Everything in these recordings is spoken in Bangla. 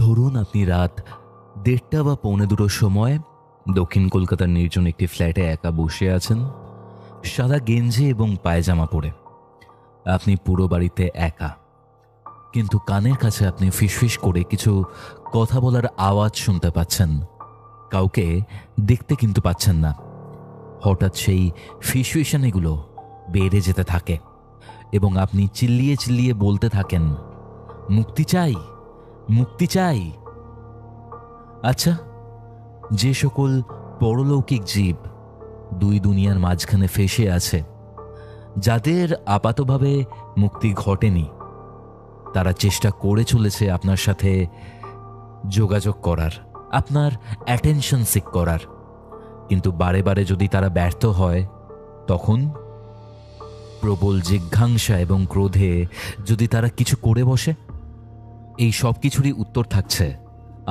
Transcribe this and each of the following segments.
ধরুন আপনি রাত 1:30 বা 1:45 সময় দক্ষিণ কলকাতার নির্জন একটি ফ্ল্যাটে একা বসে আছেন, সাদা গেঞ্জি এবং পায়জামা পরে। আপনি পুরো বাড়িতে একা, কিন্তু কানের কাছে আপনি ফিসফিস করে কিছু কথা বলার আওয়াজ শুনতে পাচ্ছেন। কাউকে দেখতে কিন্তু পাচ্ছেন না। হঠাৎ সেই ফিসফিসানিগুলো বেড়ে যেতে থাকে এবং আপনি চিল্লিয়ে চিল্লিয়ে বলতে থাকেন, মুক্তি চাই, মুক্তি চাই। আচ্ছা, যে সকল পরলৌকিক জীব দুই দুনিয়ার মাঝখানে ফেঁসে আছে, যাদের আপাতভাবে মুক্তি ঘটেনি, তারা চেষ্টা করে চলেছে আপনার সাথে যোগাযোগ করার, আপনার অ্যাটেনশন সিক করার। কিন্তু বারে বারে যদি তারা ব্যর্থ হয়, তখন প্রবল জিজ্ঞাসা এবং ক্রোধে যদি তারা কিছু করে বসে, এই সব কিছুরই উত্তর থাকছে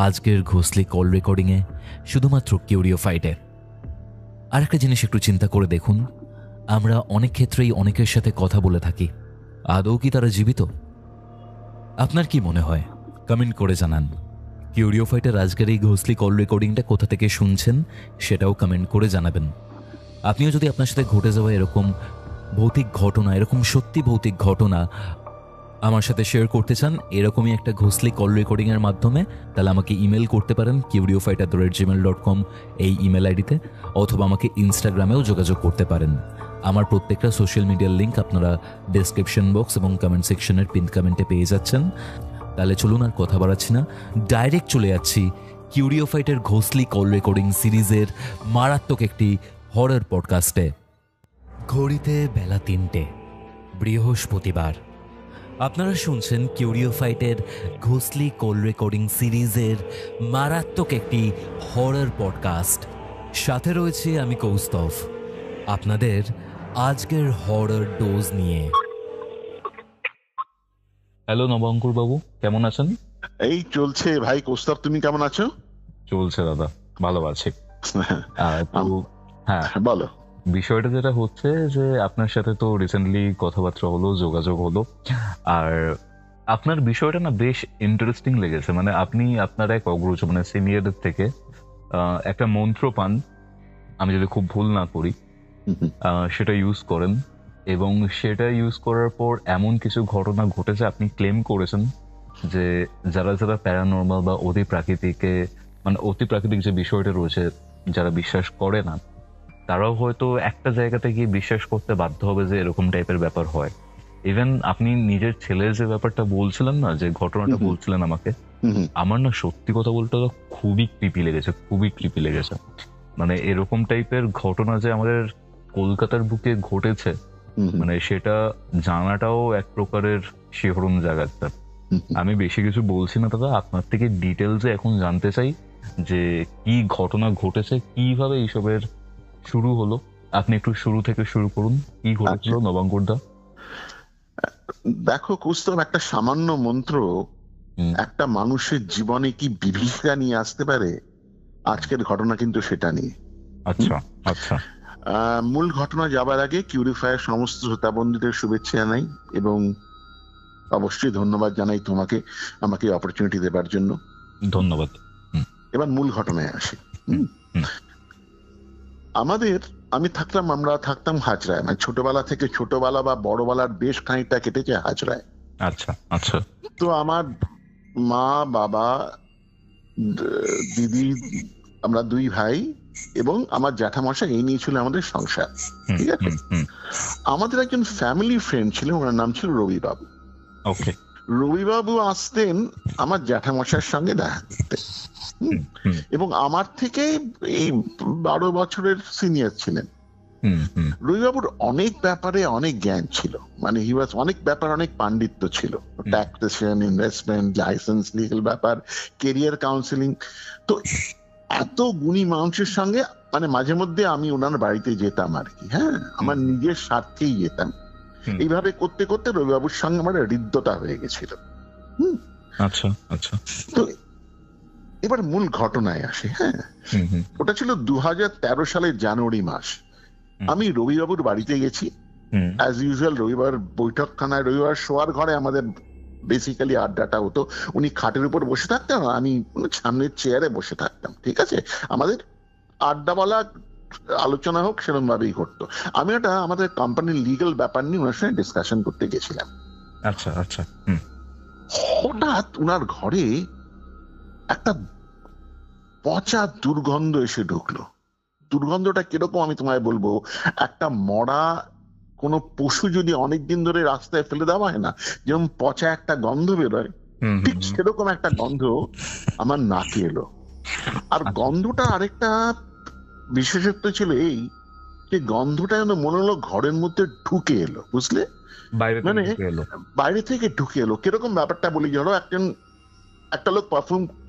আজকের ঘোষলি কল রেকর্ডিংয়ে, শুধুমাত্র কিউরিওফাইডে। আর একটা জিনিস একটু চিন্তা করে দেখুন, আমরা অনেক ক্ষেত্রেই অনেকের সাথে কথা বলে থাকি, আদৌ কি তারা জীবিত? আপনার কি মনে হয়? কমেন্ট করে জানান। কিউরিওফাইটের আজকের এই ঘোষলি কল রেকর্ডিংটা কোথা থেকে শুনছেন সেটাও কমেন্ট করে জানাবেন। আপনিও যদি আপনার সাথে ঘটে যাওয়া এরকম ভৌতিক ঘটনা, এরকম সত্যি ভৌতিক ঘটনা আমার সাথে শেয়ার করতে চান এরকমই একটা ঘোষলি কল রেকর্ডিংয়ের মাধ্যমে, তাহলে আমাকে ইমেল করতে পারেন curiofite@gmail.com এই ইমেল আইডিতে, অথবা আমাকে ইনস্টাগ্রামেও যোগাযোগ করতে পারেন। আমার প্রত্যেকটা সোশ্যাল মিডিয়ার লিঙ্ক আপনারা ডেসক্রিপশন বক্স এবং কমেন্ট সেকশনের পিন কমেন্টে পেয়ে যাচ্ছেন। তাহলে চলুন আর কথা বাড়াচ্ছি না, ডাইরেক্ট চলে যাচ্ছি কিউরিওফাইটের ঘোষলি কল রেকর্ডিং সিরিজের মারাত্মক একটি হরর পডকাস্টে। ঘড়িতে বেলা 3টে, বৃহস্পতিবার। আপনারা শুনছেন কিউরিওফাইটের ঘোষলি কল রেকর্ডিং সিরিজের মারাত্মক একটি হরর পডকাস্ট। সাথে রয়েছে আমি কৌস্তভ, আপনাদের আজকের হরর ডোজ নিয়ে। হ্যালো নবাঙ্কুর বাবু, কেমন আছেন? এই চলছে ভাই কৌস্তভ, তুমি কেমন আছো? চলছে দাদা, ভালো আছি। হ্যাঁ বলো। বিষয়টা যেটা হচ্ছে যে আপনার সাথে তো রিসেন্টলি কথাবার্তা হলো, যোগাযোগ হলো, আর আপনার বিষয়টা না বেশ ইন্টারেস্টিং লেগেছে। মানে আপনি আপনার এক অগ্রজ মানে সিনিয়রদের থেকে একটা মন্ত্র পান, আমি যদি খুব ভুল না করি, সেটা ইউজ করেন, এবং সেটা ইউজ করার পর এমন কিছু ঘটনা ঘটেছে আপনি ক্লেম করেছেন যে যারা যারা প্যারানর্মাল বা অতি প্রাকৃতিক যে বিষয়টা রয়েছে, যারা বিশ্বাস করে না, তারাও হয়তো একটা জায়গাতে গিয়ে বিশ্বাস করতে বাধ্য হবে যে এরকম টাইপের ব্যাপার হয়। ইভেন আপনি নিজের ছেলের যে ব্যাপারটা বলছিলেন না, যে ঘটনাটা বলছিলেন আমাকে, আমার না সত্যি কথা বলতে খুবই ক্রিপি লেগেছে। মানে এরকম টাইপের ঘটনা যে আমাদের কলকাতার বুকে ঘটেছে, মানে সেটা জানাটাও এক প্রকারের শিহরণ জাগাচ্ছে। আমি বেশি কিছু বলছি না দাদা, আপনার থেকে ডিটেলসে এখন জানতে চাই যে কি ঘটনা ঘটেছে, কিভাবে এইসবের শুরু হলো। আপনি একটু শুরু থেকে শুরু করুন, কি ঘটেছিল নবাঙ্কুর দা। দেখো কৌস্তভ, একটা সামান্য মন্ত্র একটা মানুষের জীবনে কি বিভীষিকা নিয়ে আসতে পারে, আজকের ঘটনা কিন্তু সেটা নিয়ে। আচ্ছা আচ্ছা, মূল ঘটনা যাবার আগে কিউরিফায়ার সমস্ত শ্রোতাবন্ধুদের শুভেচ্ছা জানাই এবং অবশ্যই ধন্যবাদ জানাই তোমাকে আমাকে অপরচুনিটি দেবার জন্য। ধন্যবাদ। এবার মূল ঘটনায় আসি। আমরা থাকতাম হাজরায়, মানে ছোটবেলা বা বড়বেলার বেশ খানিকটা কেটেছে হাজরায়। আচ্ছা আচ্ছা। তো আমার মা, বাবা, দিদি, আমরা দুই ভাই এবং আমার জ্যাঠামশাই, এই নিয়ে ছিল আমাদের সংসার। ঠিক আছে। আমাদের একজন ফ্যামিলি ফ্রেন্ড ছিলেন, ওনার নাম ছিল রবিবাবু। ওকে। রবিবাবু আসতেন আমার জ্যাঠামশাইয়ের সঙ্গে দেখা করতে, এবং আমার থেকে এই 12 বছরের সিনিয়র ছিলেন। রবিবাবুর অনেক ব্যাপারে অনেক জ্ঞান ছিল, মানে অনেক ব্যাপার, অনেক পাণ্ডিত্য ছিল। ট্যাক্সেশন, ইনভেস্টমেন্ট, লাইসেন্স, লিগ্যাল ব্যাপার, কেরিয়ার কাউন্সিলিং। তো এত গুণী মানুষের সঙ্গে মানে মাঝে মধ্যে আমি ওনার বাড়িতে যেতাম আর কি। হ্যাঁ, আমার নিজের স্বার্থেই যেতাম। এইভাবে করতে করতে রবিবাবুর সঙ্গে আমার হৃদ্যতা হয়ে গেছিল। আচ্ছা আচ্ছা। তো এবার মূল ঘটনায় আসে। হ্যাঁ, ওটা ছিল 2013 সালের জানুয়ারি মাস। আমি রবিবাবুর বাড়িতে গেছি। অ্যাজ ইউজুয়াল রবিবার বৈঠকখানায়, রবিবার শোয়ার ঘরে আমাদের বেসিক্যালি আড্ডাটা হতো। উনি খাটের উপর বসে থাকতেন, আমি সামনের চেয়ারে বসে থাকতাম, ঠিক আছে? আমাদের আড্ডা বলা আলোচনা হোক সেরকম ভাবেই করতো। আমি একটা আমাদের কোম্পানির লিগ্যাল ব্যাপার নিয়ে ওনার সঙ্গে ডিসকাশন করতে গেছিলাম। আচ্ছা আচ্ছা। হঠাৎ উনার ঘরে একটা পচা দুর্গন্ধ এসে ঢুকলো। দুর্গন্ধটা কিরকম আমি তোমায় বলবো, একটা মরা কোনো পশু যদি অনেকদিন ধরে রাস্তায় ফেলে দেওয়া হয় না, যেমন পচা একটা গন্ধ বেরোয়, ঠিক সেরকম একটা গন্ধ আমার নাকে এলো। আর গন্ধটা আরেকটা বিশেষত্ব ছিল এই যে গন্ধটা যেন মনে হলো ঘরের মধ্যে ঢুকে এলো, বুঝলে? মানে বাইরে থেকে ঢুকে এলো। কিরকম ব্যাপারটা বলি, ধরো একটা লোক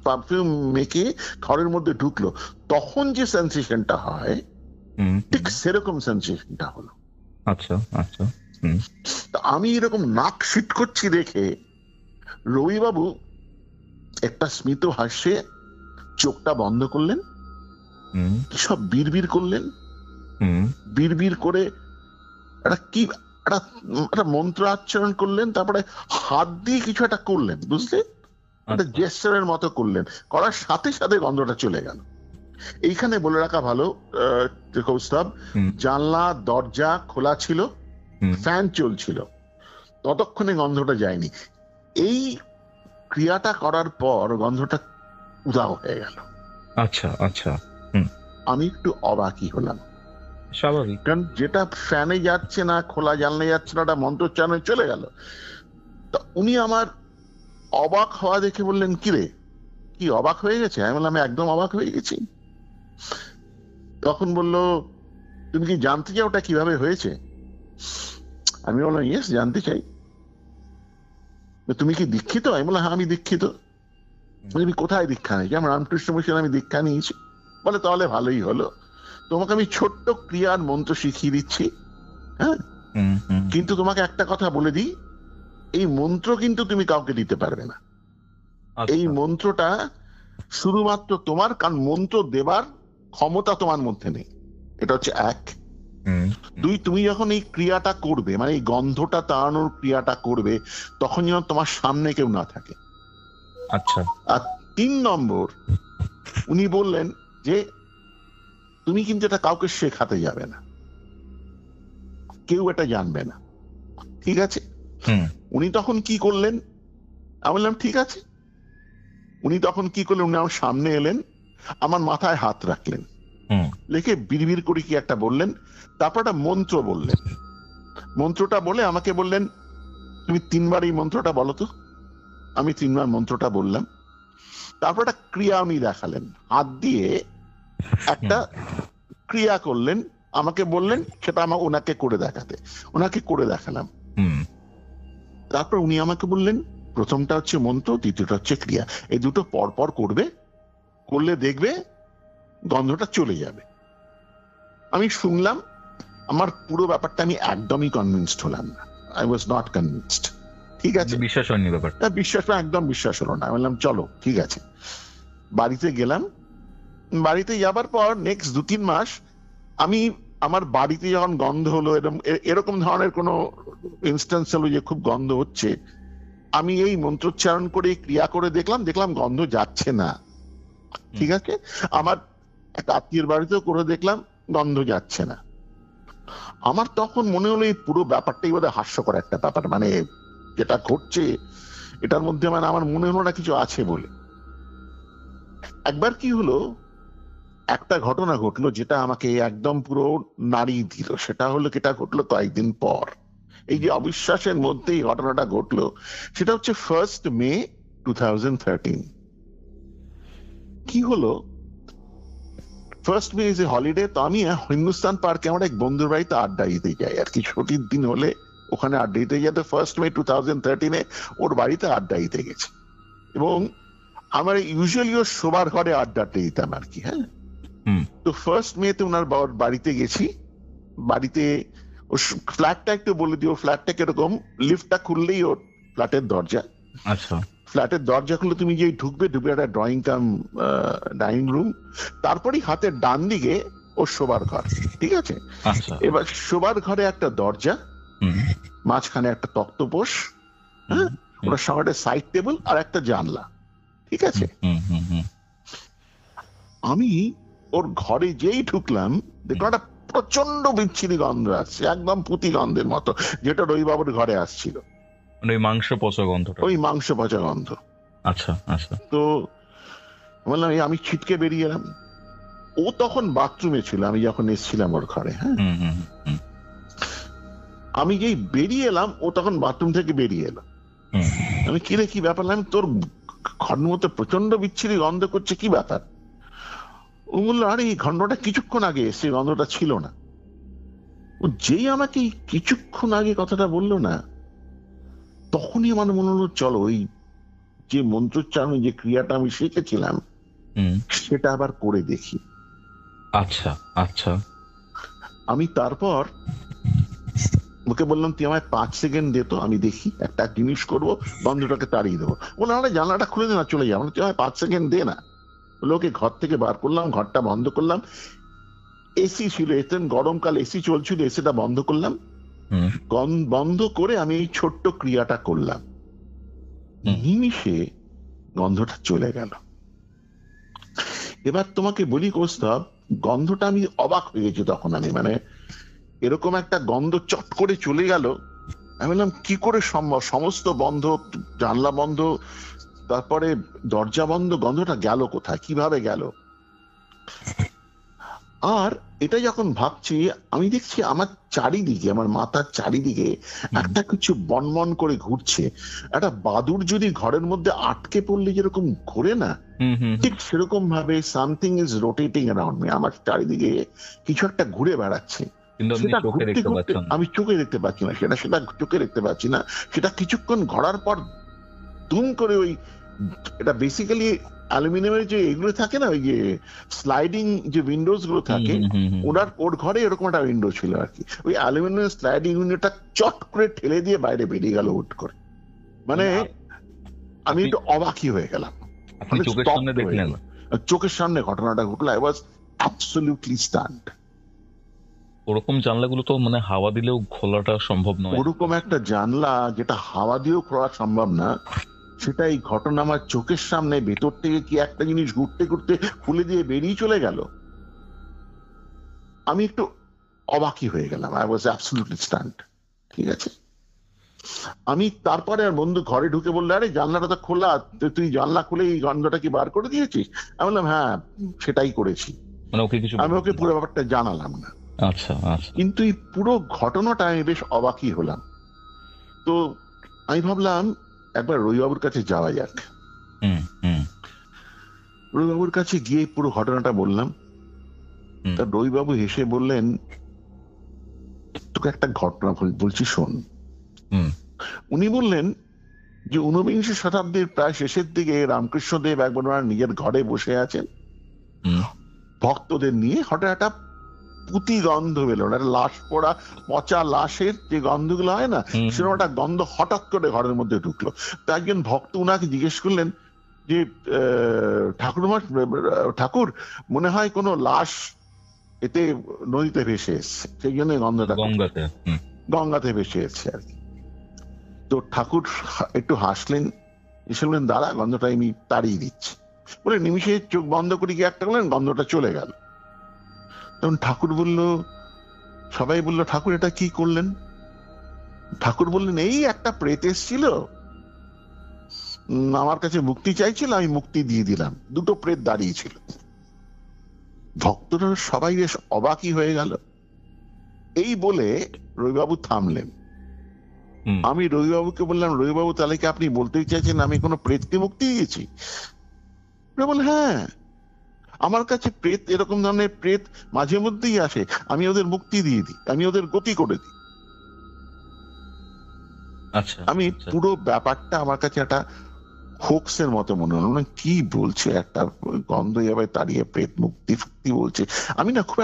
পারফিউম মেখে ঘরের মধ্যে ঢুকলো, তখন যে সেন্সেশনটা হয় ঠিক সেরকম সেন্সেশনটা হলো। আচ্ছা আচ্ছা। আমি এরকম নাক শীত করছি দেখে রবিবাবু একটা স্মিত হাসে চোখটা বন্ধ করলেন, সব বিড়বিড় করলেন, বিড়বিড় করে একটা মন্ত্র আচরণ করলেন, তারপরে হাত দিয়ে কিছু একটা করলেন, বুঝলে? একটা জেস্টারের মতো করলেন, করার সাথে সাথে গন্ধটা চলে গেল। এইখানে বলে রাখা ভালো কৌস্তব, জানলা দরজা খোলা ছিল, ফ্যান চলছিল, ততক্ষণে গন্ধটা যায়নি। এই ক্রিয়াটা করার পর গন্ধটা উধাও হয়ে গেল। আচ্ছা আচ্ছা। আমি একটু অবাকই হলাম, স্বাভাবিক, কারণ যেটা ফ্যানে যাচ্ছে না, খোলা জানলা যাচ্ছে না, ওটা মন্ত্রোচ্চারণে চলে গেল। তা উনি আমার অবাক হওয়া দেখে বললেন, কিরে কি অবাক হয়ে গেছে? আমি বললাম, একদম অবাক হয়ে গেছি। তখন বললো, তুমি কি জানতে চাও ওটা কিভাবে হয়েছে? আমি বললাম, ইয়েস, জানতে চাই। তুমি কি দীক্ষিত? আমি বললাম, হ্যাঁ আমি দীক্ষিত। তুমি কোথায় দীক্ষা নিয়েছি? আমি রামকৃষ্ণ মিশনে আমি দীক্ষা নিয়েছি। বলে, তাহলে ভালোই হলো, তোমাকে আমি ছোট্ট ক্রিয়ার মন্ত্র শিখিয়ে দিচ্ছি, হ্যাঁ, কিন্তু তোমাকে একটা কথা বলে দিই, এই মন্ত্র কিন্তু তুমি কাউকে দিতে পারবে না। এই মন্ত্রটা শুধুমাত্র তোমার, কারণ মন্ত্র দেবার ক্ষমতা তোমার মধ্যে নেই। এটা হচ্ছে এক। দুই, তুমি যখন এই ক্রিয়াটা করবে, মানে এই গন্ধটা তাড়ানোর ক্রিয়াটা করবে, তখন যেন তোমার সামনে কেউ না থাকে। আচ্ছা। আর 3 নম্বর, উনি বললেন যে তুমি কিন্তু এটা কাউকে শেখাতে যাবে না, কেউ এটা জানবে না, ঠিক আছে? উনি তখন কি করলেন? আমি বললাম, ঠিক আছে। উনি তখন কি করলেন? উনি আমার সামনে এলেন, আমার মাথায় হাত রাখলেন, লেখে বিড়বিড় করে কি একটা বললেন, তারপর একটা মন্ত্র বললেন। মন্ত্রটা বলে আমাকে বললেন, তুমি 3 বার এই মন্ত্রটা বলো তো। আমি 3 বার মন্ত্রটা বললাম। তারপর একটা ক্রিয়া উনি দেখালেন, হাত দিয়ে একটা ক্রিয়া করলেন, আমাকে বললেন সেটা ওনাকে করে দেখাতে। ওনাকে করে দেখালাম। তারপর উনি আমাকে বললেন, প্রথমটা হচ্ছে মন্ত্র, দ্বিতীয়টা হচ্ছে ক্রিয়া, এই দুটো পরপর করবে, করলে দেখবে গন্ধটা চলে যাবে। আমি শুনলাম, আমার পুরো ব্যাপারটা আমি একদমই কনভিন্সড হলাম না। আই ওয়াজ নট কনভিন্সড, ঠিক আছে? বিশ্বাস হয়নি ব্যাপারটা, একদম বিশ্বাস হলো না। আমি বললাম, চলো ঠিক আছে। বাড়িতে গেলাম। বাড়িতে যাবার পর নেক্সট 2-3 মাস আমি আমার বাড়িতে যখন গন্ধ হলো, এরকম ধরনের কোনো ইনস্ট্যান্স হলো যে খুব গন্ধ হচ্ছে, আমি এই মন্ত্রোচ্চারণ করে ক্রিয়া করে দেখলাম গন্ধ যাচ্ছে না, ঠিক আছে? আমার একটা আত্মীয়ের বাড়িতেও করে দেখলাম, গন্ধ যাচ্ছে না। আমার তখন মনে হলো এই পুরো ব্যাপারটাই বোধহয় হাস্যকর একটা ব্যাপার, মানে যেটা ঘটছে এটার মধ্যে মানে আমার মনে হলো না কিছু আছে বলে। একবার কি হলো, একটা ঘটনা ঘটলো যেটা আমাকে একদম পুরো নাড়িয়ে দিল। সেটা হলো, যেটা ঘটলো কয়েকদিন পর, এই যে অবিশ্বাসের মধ্যে এই ঘটনাটা ঘটলো, সেটা হচ্ছে 1st মে 2013। কি হলো, 1st May is a holiday. তো আমি হিন্দুস্তান পার্কে আমার এক বন্ধুর বাড়িতে আড্ডা দিতে যাই আর কি, ছুটির দিন হলে ওখানে আড্ডা দিতে যাই। 1st মে 2013 ওর বাড়িতে আড্ডা দিতে গেছি, এবং আমার ইউজুয়ালি ওর শোবার ঘরে আড্ডাটা দিতাম আর কি, হ্যাঁ। তো 1st মে তে ওনার বাড়িতে গেছি। বাড়িতে ওর ফ্ল্যাটটা একটু বলে দিও, ফ্ল্যাটটা কিরকম, লিফটটা খুললেই ওর ফ্ল্যাটের দরজা। আচ্ছা। ফ্ল্যাটের দরজা খুলে তুমি যেই ঢুকবে একটা ড্রয়িং কাম ডাইনিং রুম, তারপরেই হাতের ডান দিকে ওর শোবার ঘর, ঠিক আছে? এবার শোবার ঘরে একটা দরজা, মাঝখানে একটা তক্তপোষ, হ্যাঁ, ওটার সঙ্গে একটা সাইড টেবিল আর একটা জানলা, ঠিক আছে। আমি ওর ঘরে যেই ঢুকলাম দেখলাম একটা প্রচন্ড বিচ্ছিরি গন্ধ আসছে, একদম পুঁতি গন্ধের মতো, যেটা রবিবাবুর ঘরে আসছিল, ওই মাংস পচা গন্ধটা, ওই মাংস পচা গন্ধ। আচ্ছা আচ্ছা। তো বললাম আমি ছিটকে বেরিয়ে এলাম। ও তখন বাথরুমে ছিল আমি যখন এসেছিলাম ওর ঘরে। হ্যাঁ, আমি যেই বেরিয়ে এলাম ও তখন বাথরুম থেকে বেরিয়ে এলো। আমি কিরে কি ব্যাপার, আমি তোর ঘরের মধ্যে প্রচন্ড বিচ্ছিরি গন্ধ করছে, কি ব্যাপার? ও বললো আরে এই গন্ধটা কিছুক্ষণ আগে এসে গন্ধটা ছিল না। ও যেই আমাকে কিছুক্ষণ আগে কথাটা বললো না, তখনই আমার মনে হলো চলো ওই যে মন্ত্রোচ্চারণ, যে ক্রিয়াটা আমি শিখেছিলাম সেটা আবার করে দেখি। আচ্ছা আচ্ছা। আমি তারপর ওকে বললাম তুই আমায় 5 সেকেন্ড দে তো, আমি দেখি একটা জিনিস করবো, বন্ধুটাকে তাড়িয়ে দেবো। বললো আরে জানলাটা খুলে দে না, চলে যাবো। তুই আমায় 5 সেকেন্ড দে না। ওকে ঘর থেকে বার করলাম, ঘরটা বন্ধ করলাম। এসি ছিল, এতে গরমকাল এসি চলছিল, এসিটা বন্ধ করলাম। বন্ধ করে আমি এই ছোট্ট ক্রিয়াটা করলাম, নিমিষে গন্ধটা চলে গেল। এবার তোমাকে বলি কৌস্তব, গন্ধটা আমি অবাক হয়ে গেছি তখন। আমি মানে এরকম একটা গন্ধ চট করে চলে গেল, আমি বললাম কি করে সম্ভব? সমস্ত বন্ধ, জানলা বন্ধ, তারপরে দরজা বন্ধ, গন্ধটা গেল কোথায়, কিভাবে গেল? আর এটা যখন ভাবছি আমি দেখছি আমার চারিদিকে, আমার মাথার চারিদিকে একটা কিছু বনবন করে ঘুরছে। একটা বাদুড় যদি ঘরের মধ্যে আটকে পড়লে যেরকম ঘোরে না, ঠিক সেরকম ভাবে something is rotating around me. আমার চারিদিকে কিছু একটা ঘুরে বেড়াচ্ছে। সেটা ঘুরতে ঘুরতে আমি চোখে দেখতে পাচ্ছি না, সেটা চোখে দেখতে পাচ্ছি না। সেটা কিছুক্ষণ ঘোরার পর দুম করে ওই, এটা বেসিক্যালি অ্যালুমিনিয়ামের যে এগুলো থাকে না, ওই যে স্লাইডিং যে উইন্ডোজ গুলো থাকে, ওর ঘরে এরকম একটা উইন্ডো ছিল আর কি। ওই অ্যালুমিনিয়াম স্লাইডিং উইন্ডোটা চট করে ঠেলে দিয়ে বাইরে বেরিয়ে গেল হুট করে। মানে আমি একটু অবাকই হয়ে গেলাম, চোখের সামনে ঘটনাটা ঘটলো। I was absolutely stand. ওরকম জানলাগুলো তো মানে হাওয়া দিলেও খোলাটা সম্ভব নয়। ওরকম একটা জানলা যেটা হাওয়া দিয়েও খোলা সম্ভব না, সেটা এই ঘটনা আমার চোখের সামনে, ভেতর থেকে কি একটা জিনিস ঘুরতে ঘুরতে খুলে দিয়ে বেরিয়ে চলে গেল। আমি একটু অবাকই হয়ে গেলাম। I was absolutely stand. ঠিক আছে, আমি তারপরে আর বন্ধু ঘরে ঢুকে বললে আরে জানলাটা তো খোলা, তুই জানলা খুলে এই গন্ধটা কি বার করে দিয়েছিস? আমি বললাম হ্যাঁ সেটাই করেছি। আমি ওকে পুরো ব্যাপারটা জানালাম না। আচ্ছা আচ্ছা। কিন্তু এই পুরো ঘটনাটা আমি বেশ অবাকই হলাম। তো আমি ভাবলাম একবার রবিবাবুর কাছে যাওয়া যাক। রবিবাবুর কাছে গিয়ে পুরো ঘটনাটা বললাম। তা রবিবাবু হেসে বললেন তোকে একটা ঘটনা বলছি শোন। উনি বললেন যে 19 শতাব্দীর প্রায় শেষের দিকে রামকৃষ্ণদেব একবার ওনার নিজের ঘরে বসে আছেন, ভক্তদের নিয়ে হঠাৎ একটা পুঁতি গন্ধ বেরোল, একটা লাশ পড়া পচা লাশের যে গন্ধগুলো হয় না, সেরকম একটা গন্ধ হঠাৎ করে ঘরের মধ্যে ঢুকলো। তো একজন ভক্ত উনাকে জিজ্ঞেস করলেন যে ঠাকুর মনে হয় কোনো লাশ এতে নদীতে ভেসে এসছে, সেই জন্য গন্ধটা গঙ্গাতে ভেসে এসছে আর কি। তো ঠাকুর একটু হাসলেন, এসে বললেন দাদা গন্ধটা আমি তাড়িয়ে দিচ্ছি। বলে নিমিষে চোখ বন্ধ করে গিয়ে একটা করলেন, গন্ধটা চলে গেল। তখন ঠাকুর বলল, সবাই বলল ঠাকুর এটা কি করলেন? ঠাকুর বললেন এই একটা প্রেত এসেছিল, আমার কাছে মুক্তি চাইছিল, আমি মুক্তি দিয়ে দিলাম। দুটো প্রেত দাঁড়িয়েছিল। ভক্তরা সবাই বেশ অবাকই হয়ে গেল। এই বলে রবিবাবু থামলেন। আমি রবিবাবুকে বললাম রবিবাবু তাহলে কি আপনি বলতে চাইছেন আমি কোনো প্রেতকে মুক্তি দিয়েছি? বলে হ্যাঁ, আমার কাছে প্রেত, এরকম ধরনের প্রেত মাঝে মধ্যেই আসে, আমি ওদের মুক্তি দিয়ে দিই, আমি ওদের গতি করে দিই। আচ্ছা, আমি পুরো ব্যাপারটা আমার কাছে একটা হোক্সের মতো মনে হলো। কি বলছে, একটা গন্ধ যাবে তাড়িয়ে প্রেত মুক্তি ফুক্তি বলছে। আমি না খুব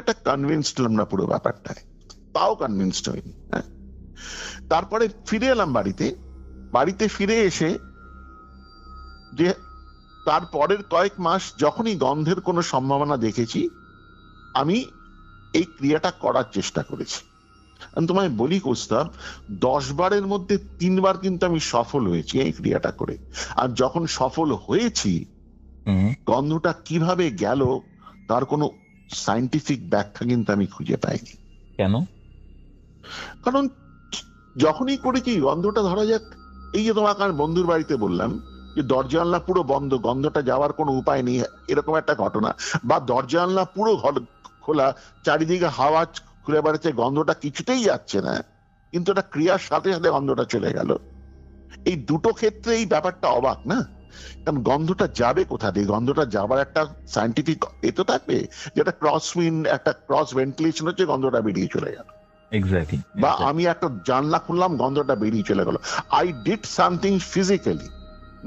একটা কনভিন্সড হলাম না পুরো ব্যাপারটায়, তাও কনভিন্সড হইনি। হ্যাঁ, তারপরে ফিরে এলাম বাড়িতে ফিরে এসে যে তারপরের কয়েক মাস যখনই গন্ধের কোনো সম্ভাবনা দেখেছি, আমি এই ক্রিয়াটা করার চেষ্টা করেছি। আমি তোমায় বলি কৌস্তব, 10 বারের মধ্যে 3 বার কিন্তু আমি সফল হয়েছি এই ক্রিয়াটা করে। আর যখন সফল হয়েছি, গন্ধটা কিভাবে গেল তার কোনো সায়েন্টিফিক ব্যাখ্যা কিন্তু আমি খুঁজে পাইনি। কেন? কারণ যখনই করেছি গন্ধটা, ধরা যাক এই যে তোমাকে আমি বন্ধুর বাড়িতে বললাম যে দরজা জানলা পুরো বন্ধ, গন্ধটা যাওয়ার কোনো উপায় নেই, এরকম একটা ঘটনা, বা দরজা জানলা পুরো খোলা, চারিদিকে হাওয়া খুলে বেড়াচ্ছে, গন্ধটা কিছুতেই যাচ্ছে না, কিন্তু এটা ক্রিয়ার সাথে সাথে গন্ধটা চলে গেল। এই দুটো ক্ষেত্রে এই ব্যাপারটা অবাক না? কারণ গন্ধটা যাবে কোথা দিয়ে? গন্ধটা যাবার একটা সায়েন্টিফিক এ তো থাকবে, যেটা একটা ক্রস ভেন্টিলেশন হচ্ছে, গন্ধটা বেরিয়ে চলে গেল। এক্স্যাক্টলি। বা আমি একটা জানলা খুললাম, গন্ধটা বেরিয়ে চলে গেল। আই ডিড সামথিং ফিজিক্যালি,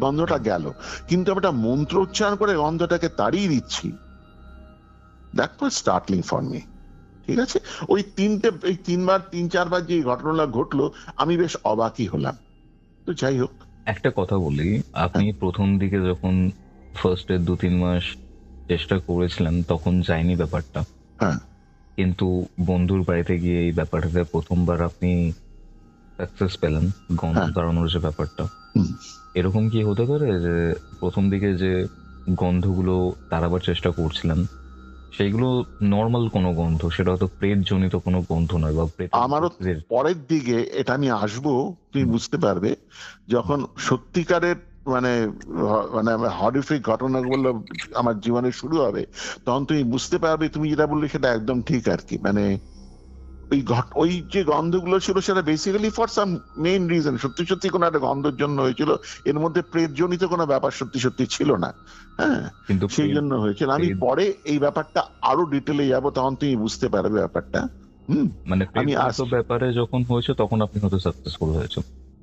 গন্ধটা গেল। কিন্তু আমি একটা মন্ত্র উচ্চারণ করে গন্ধটাকে তাড়িয়ে দিচ্ছি, দ্যাট ওয়াজ স্টার্টলিং ফর মি। ঠিক আছে, ওই 3-4 বার যে ঘটনাটা ঘটলো, আমি বেশ অবাকই হলাম। তো যাই হোক, একটা কথা বলি, আপনি প্রথম দিকে যখন ফার্স্টের 2-3 মাস চেষ্টা করেছিলেন তখন যায়নি ব্যাপারটা, হ্যাঁ, কিন্তু বন্ধুর বাড়িতে গিয়ে এই ব্যাপারটাতে প্রথমবার আপনি সাকসেস পেলেন, গন্ধ তাড়ানোর যে ব্যাপারটা। এরকম কি হতে পারে যে প্রথম দিকে যে গন্ধগুলো তাড়াবার চেষ্টা করছিলেন সেইগুলো নর্মাল কোনো গন্ধ, সেটা হয়তো প্রেত জনিত কোনো গন্ধ নয়, বা আমারও পরের দিকে এটা আমি আসবো, তুমি বুঝতে পারবে যখন সত্যিকারের মানে মানে হরিফিক ঘটনাগুলো আমার জীবনে শুরু হবে, তখন তুমি বুঝতে পারবে। তুমি যেটা বললে সেটা একদম ঠিক আর কি। মানে ওই যে গন্ধগুলো ছিল সেটা basically for some main reason, সত্যি সত্যি কোনো একটা গন্ধের জন্য হয়েছিল, এর মধ্যে প্রেতজনিত কোনো ব্যাপার সত্যি সত্যি ছিল না। হ্যাঁ, কিন্তু সেই জন্য হয়েছিল। আমি পরে এই ব্যাপারটা আরো ডিটেলে যাবো, তখন তুমি বুঝতে পারবে ব্যাপারটা। মানে আমি ব্যাপারে যখন হয়েছে তখন আপনি হয়তো সাকসেসফুল হয়েছে,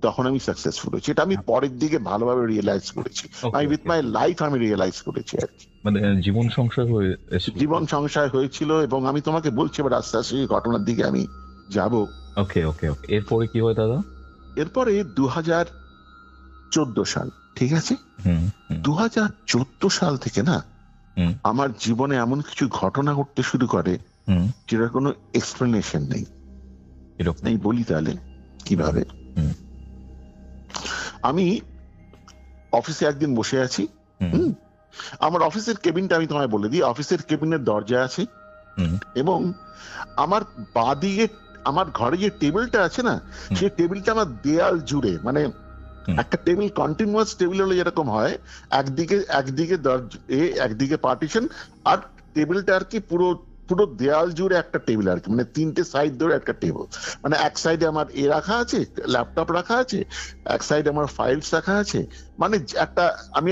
তখন আমি সাকসেসফুল হয়েছি। এটা আমি পরের দিকে ভালোভাবে রিয়েলাইজ করেছি, উইথ মাই লাইফ আমি রিয়েলাইজ করেছি আর কি। মানে জীবন সংশয় হয়েছিল, এবং আমি তোমাকে বলছি এবার আস্তে আস্তে ঘটনার দিকে আমি যাব। ওকে ওকে ওকে। এরপরে কি হয় দাদা? এরপরে 2014 সাল, ঠিক আছে, 2014 সাল থেকে না আমার জীবনে এমন কিছু ঘটনা ঘটতে শুরু করে যেটার কোনো এক্সপ্লেনেশন নেই। এই বলি তাহলে কিভাবে। আমি অফিসে একদিন বসে আছি, আমার অফিসের কেবিনটা আমি তোমায় বলে দিই, অফিসের কেবিনের দরজা আছে, এবং আমার বাঁদিকে আমার ঘরে যে টেবিলটা আছে না, সেই টেবিলটা আমার দেয়াল জুড়ে, মানে একটা টেবিল কন্টিনিউয়াস টেবিল হলে যেরকম হয়, একদিকে পার্টিশন, আর টেবিলটা আর কি পুরো পুরো দেয়াল জুড়ে একটা টেবিল আর কি, মানে 3টে সাইড ধরে একটা টেবিল। মানে এক সাইডে আমার রাখা আছে, ল্যাপটপ রাখা আছে, এক সাইডে আমার ফাইলস রাখা আছে, মানে আমি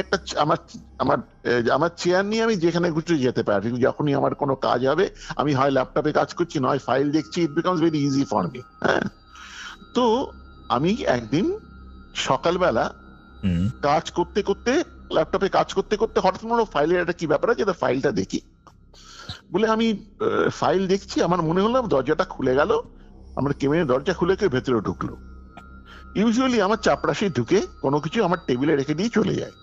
আমার চেয়ার নিয়ে আমি যেখানে খুশি যেতে পারি। যখনই আমার কোনো কাজ হবে, আমি হয় ল্যাপটপে কাজ করছি, নয় ফাইল দেখছি, it becomes very easy for me. হ্যাঁ, তো আমি একদিন সকালবেলা কাজ করতে করতে, ল্যাপটপে কাজ করতে করতে, হঠাৎ মনে হলো ফাইলের একটা কি ব্যাপার আছে, ফাইলটা দেখি বলে আমি ফাইল দেখছি, আমার মনে হলো দরজাটা খুলে গেল, আমার কেবিনের দরজা খুলে কেউ ভেতরে ঢুকলো। ইউজুয়ালি আমার চাপরাশি ঢুকে কোনো কিছু আমার টেবিলে রেখে দিয়ে চলে যায়।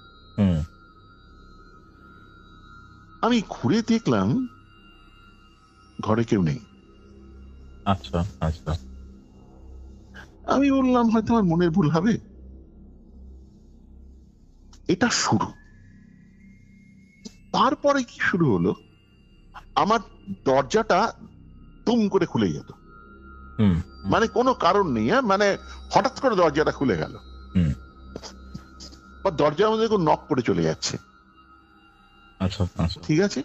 আমি ঘুরে দেখলাম ঘরে কেউ নেই। আচ্ছা আচ্ছা। আমি বললাম হয়তো আমার মনের ভুল হবে। এটা শুরু। তারপরে কি শুরু হলো, আমার দরজাটা তুম করে খুলে যেত, মানে কোনো কারণ নেই, মানে হঠাৎ করে দরজাটা খুলে গেল, বা দরজার মধ্যে কোনো নক করে চলে যাচ্ছে। আচ্ছা, ঠিক আছে,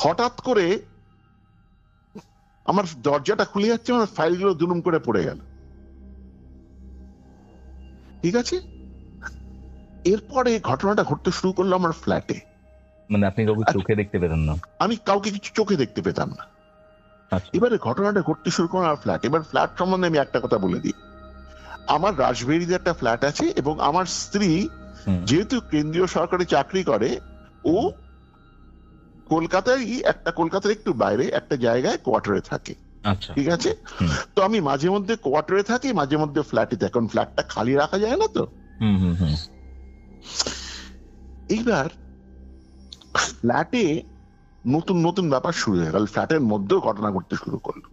হঠাৎ করে আমার দরজাটা খুলে যাচ্ছে, আমার ফাইলগুলো দুনুম করে পড়ে গেল। ঠিক আছে, এরপরে ঘটনাটা ঘটতে শুরু করলো আমার ফ্ল্যাটে। মানে আপনি কাউকে চোখে দেখতে পেতেন না? আমি কাউকে কিছু চোখে দেখতে পেতাম না। এবারে ঘটনাটা ঘটতে শুরু করলো আমার ফ্ল্যাট। এবার ফ্ল্যাট সম্বন্ধে আমি একটা কথা বলে দিই, আমার রাজবেরিতে একটা ফ্ল্যাট আছে, এবং আমার স্ত্রী যেহেতু কেন্দ্রীয় সরকারি চাকরি করে, ও কলকাতার একটু বাইরে একটা জায়গায় কোয়ার্টারে থাকে। ঠিক আছে, তো আমি মাঝে মধ্যে কোয়ার্টারে থাকি, মাঝে মধ্যে ফ্ল্যাটে থাকি, কারণ ফ্ল্যাটটা খালি রাখা যায় না তো। এইবার ফ্ল্যাটে নতুন নতুন ব্যাপার শুরু হয়ে গেল, ফ্ল্যাটের মধ্যেও ঘটনা ঘটতে শুরু করলো।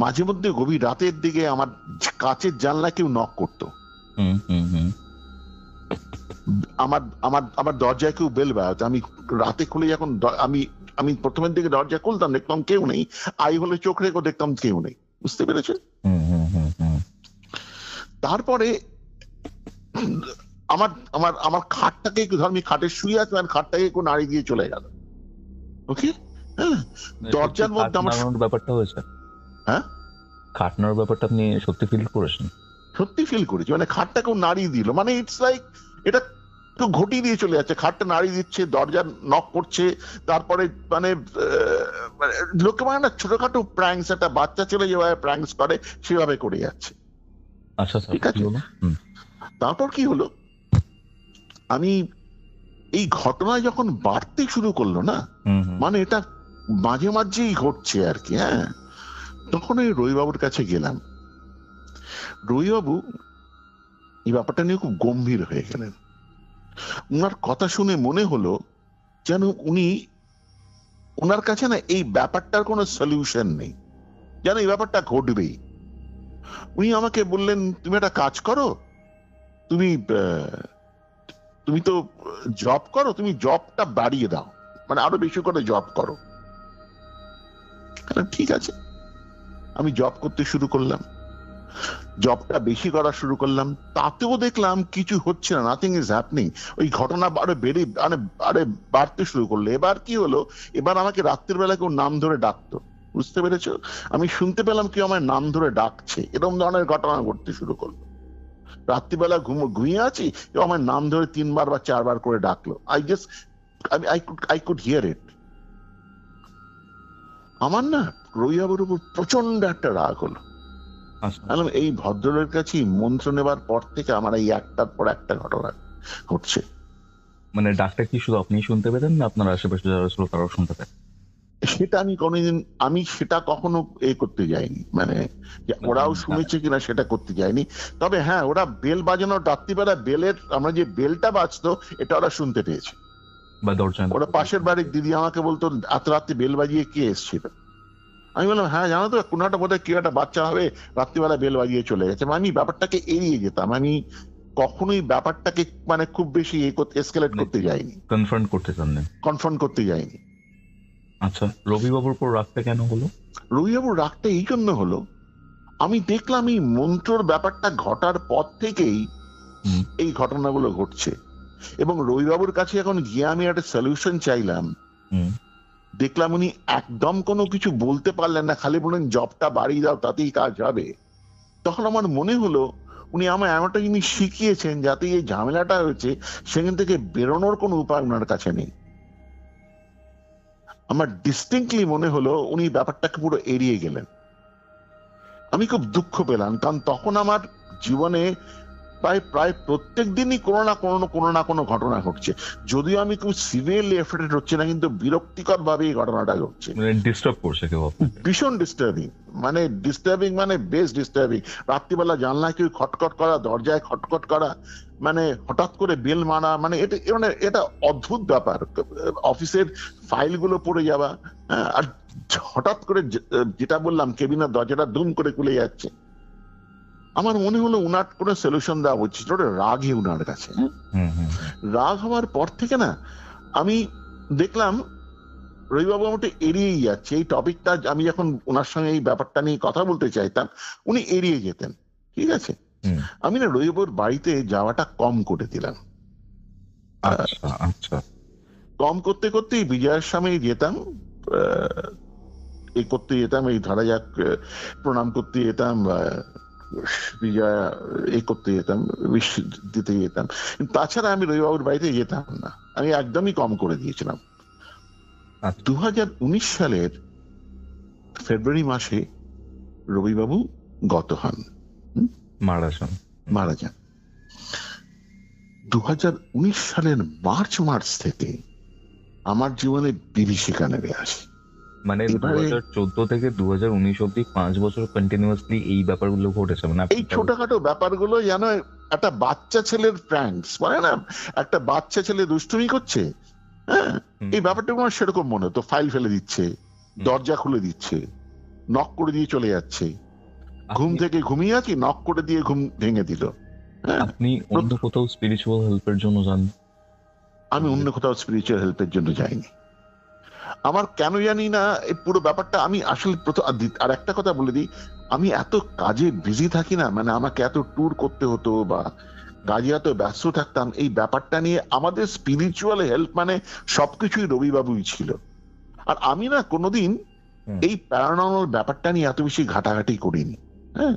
মাঝে মধ্যে গভীর রাতের দিকে আমার কাচের জানলা কেউ নক করতো, আমার আমার আমার দরজায় কেউ বেল বাজাতো। আমি রাতে খুলে যখন আমি আমি প্রথমের দিকে দরজা খুলতাম, দেখতাম কেউ নেই, আই হলে চোখ রেখে দেখতাম কেউ নেই, বুঝতে পেরেছেন? তারপরে আমার আমার আমার খাটটাকে ধর, আমি খাটে শুয়ে আছি, আর খাটটাকে একটু নাড়ি দিয়ে চলে গেল। ওকে, হ্যাঁ, দরজার মধ্যে আমার ব্যাপারটা হয়েছে। হ্যাঁ, খাটনার ব্যাপারটা আপনি সত্যি ফিল করেছেন? সত্যি ফিল করেছি, মানে খাটটাকেও নাড়িয়ে দিল, মানে ইটস লাইক এটা তো ঘটি দিয়ে চলে যাচ্ছে, খাটটা নাড়িয়ে দিচ্ছে, দরজা নক করছে, তারপরে মানে লোকে মানে না ছোটখাটো প্র্যাঙ্কস, একটা বাচ্চা ছেলে যেভাবে প্র্যাঙ্কস করে সেভাবে করে যাচ্ছে। আচ্ছা, ঠিক আছে। তারপর কি হলো, আমি এই ঘটনা যখন বাড়তে শুরু করলো না, মানে এটা মাঝে মাঝেই ঘটছে আর কি, হ্যাঁ, তখন ওই রবিবাবুর কাছে গেলাম। রবিবাবু এই ব্যাপারটা নিয়ে খুব গম্ভীর হয়ে গেলেন। উনার কথা শুনে মনে হলো যেন উনার কাছে না এই ব্যাপারটার কোনো সলিউশন নেই, যেন এই ব্যাপারটা ঘটবেই। উনি আমাকে বললেন, তুমি একটা কাজ করো, তুমি তো জব করো, তুমি জবটা বাড়িয়ে দাও, মানে আরো বেশি করে জব করো। ঠিক আছে, আমি জব করতে শুরু করলাম, জবটা বেশি করা শুরু করলাম, তাতেও দেখলাম কিছু হচ্ছে না, নাথিং ইজ হ্যাপনিং। ওই ঘটনা আরে বাড়তে শুরু করলো। এবার কি হলো, এবার আমাকে রাত্রির বেলা কেউ নাম ধরে ডাকতো, বুঝতে পেরেছো? আমি শুনতে পেলাম কেউ আমার নাম ধরে ডাকছে, এরকম ধরনের ঘটনা ঘটতে শুরু করলো। রাত্রিবেলা ঘুমিয়ে আছি, কেউ আমার নাম ধরে 3বার বা 4বার করে ডাকলো। আই কুড হিয়ার ইট। আমার না রবিবাবুর উপর প্রচন্ড একটা রাগ হলো। এই ভদ্রের কাছে মন্ত্র নেবার পর থেকে আমার এই একটার পর একটা ঘটনা ঘটছে। মানে ডাকটা কি শুধু আপনি শুনতে পেতেন না আপনার আশেপাশে যারা ছিল তারাও শুনতে পেতেন? সেটা আমি সেটা কখনো করতে যাইনি, মানে ওরাও শুনেছে কিনা সেটা করতে যাইনি। তবে হ্যাঁ, ওরা বেল বাজানোর রাত্রিবেলা আমরা যে বেলটা বাজতো এটা ওরা শুনতে পেয়েছে। ওরা পাশের বাড়ির দিদি আমাকে বলতো, এত রাত্রি বেল বাজিয়ে কে এসেছিল? আমি বললাম, হ্যাঁ জানো তো, কোনো একটা বোধহয় কেউ একটা বাচ্চা হবে, রাত্রিবেলা বেল বাজিয়ে চলে গেছে। আমি ব্যাপারটাকে এড়িয়ে যেতাম, আমি কখনোই ব্যাপারটাকে মানে খুব বেশি এসকেলেট করতে যাইনি, কনফ্রন্ট করতে যাইনি। আচ্ছা, রবিবাবুর উপর রাগটা কেন হলো? রবিবাবুর রাগটা এই জন্য হলো, আমি দেখলাম এই মন্ত্রর ব্যাপারটা ঘটার পর থেকেই এই ঘটনাগুলো ঘটছে, এবং রবিবাবুর কাছে এখন গিয়ে আমি একটা সলিউশন চাইলাম, দেখলাম উনি একদম কোনো কিছু বলতে পারলেন না, খালি বললেন জবটা বাড়িয়ে দাও তাতেই কাজ হবে। তখন আমার মনে হলো উনি আমার এমন একটা জিনিস শিখিয়েছেন যাতে এই ঝামেলাটা হয়েছে সেখান থেকে বেরোনোর কোনো উপায় ওনার কাছে নেই। আমার ডিস্টিংক্টলি মনে হলো উনি ব্যাপারটাকে পুরো এড়িয়ে গেলেন। আমি খুব দুঃখ পেলাম, কারণ তখন আমার জীবনে প্রায় প্রত্যেক দিনই কোনো না কোনো ঘটনা ঘটছে, যদিও আমি খুব সিভিয়ারলি এফেক্টেড হচ্ছে না, কিন্তু বিরক্তিকর ভাবে এই ঘটনাটা ঘটছে। ডিস্টার্ব করছে কেউ? ভীষণ ডিস্টার্বিং, মানে বেশ ডিস্টার্বিং। রাত্রিবেলা জানলায় কেউ খটখট করা, দরজায় খটখট করা, মানে হঠাৎ করে বেল মারা, মানে এটা অদ্ভুত ব্যাপার। অফিসের ফাইলগুলো পড়ে যাওয়া, আর হঠাৎ করে যেটা বললাম কেবিনের দরজাটা দুম করে খুলে যাচ্ছে। আমার মনে হলো উনার কোনো সলিউশন দেওয়া উচিত। রাগই উনার কাছে। রাগ হওয়ার পর থেকে না আমি দেখলাম রবিবাবু আমাকে এড়িয়েই যাচ্ছে। এই টপিকটা আমি যখন ওনার সঙ্গে এই ব্যাপারটা নিয়ে কথা বলতে চাইতাম, উনি এড়িয়ে যেতেন। ঠিক আছে, আমি না রবিবাবুর বাড়িতে যাওয়াটা কম করে দিলাম। কম করতে করতেই বিজয়ার সামনে যেতাম, করতে যেতাম, এই ধরা যাক প্রণাম করতে যেতাম, বিজয়া করতে যেতাম, দিতে যেতাম। তাছাড়া আমি রবিবাবুর বাড়িতে যেতাম না, আমি একদমই কম করে দিয়েছিলাম। 2019 সালের ফেব্রুয়ারি মাসে রবিবাবু গত হন, মারা যান। 2019 সালের মার্চ থেকে আমার জীবনে বিভীষিকা নেমে আসে। মানে 2014 থেকে 2019 অব্দি 5 বছর কন্টিনিউয়াসলি এই ব্যাপারগুলো ঘটেছে। মানে এই ছোটখাটো ব্যাপারগুলো যেন একটা বাচ্চা ছেলের প্র্যাঙ্কস, মানে না, একটা বাচ্চা ছেলে দুষ্টুমি করছে, হ্যাঁ, এই ব্যাপারটা আমার সেরকম মনে হতো। ফাইল ফেলে দিচ্ছে, দরজা খুলে দিচ্ছে, নক করে দিয়ে চলে যাচ্ছে, ঘুম থেকে ঘুমিয়ে আছি, নক করে দিয়ে ঘুম ভেঙে দিল। আপনি অন্য কোথাও স্পিরিচুয়াল হেল্পের জন্য যান? আমি অন্য কোথাও স্পিরিচুয়াল হেল্পের জন্য যাইনি। আমার কেন জানি না এই পুরো ব্যাপারটা, আমি আসলে আর একটা কথা বলে দিই, আমি এত কাজে বিজি থাকি না, মানে আমাকে এত ট্যুর করতে হতো বা কাজে এত ব্যস্ত থাকতাম, এই ব্যাপারটা নিয়ে আমাদের স্পিরিচুয়াল হেল্প মানে সবকিছুই রবিবাবুই ছিল। আর আমি না কোনোদিন এই প্যারানর্মাল ব্যাপারটা নিয়ে এত বেশি ঘাটাঘাটি করিনি। হ্যাঁ,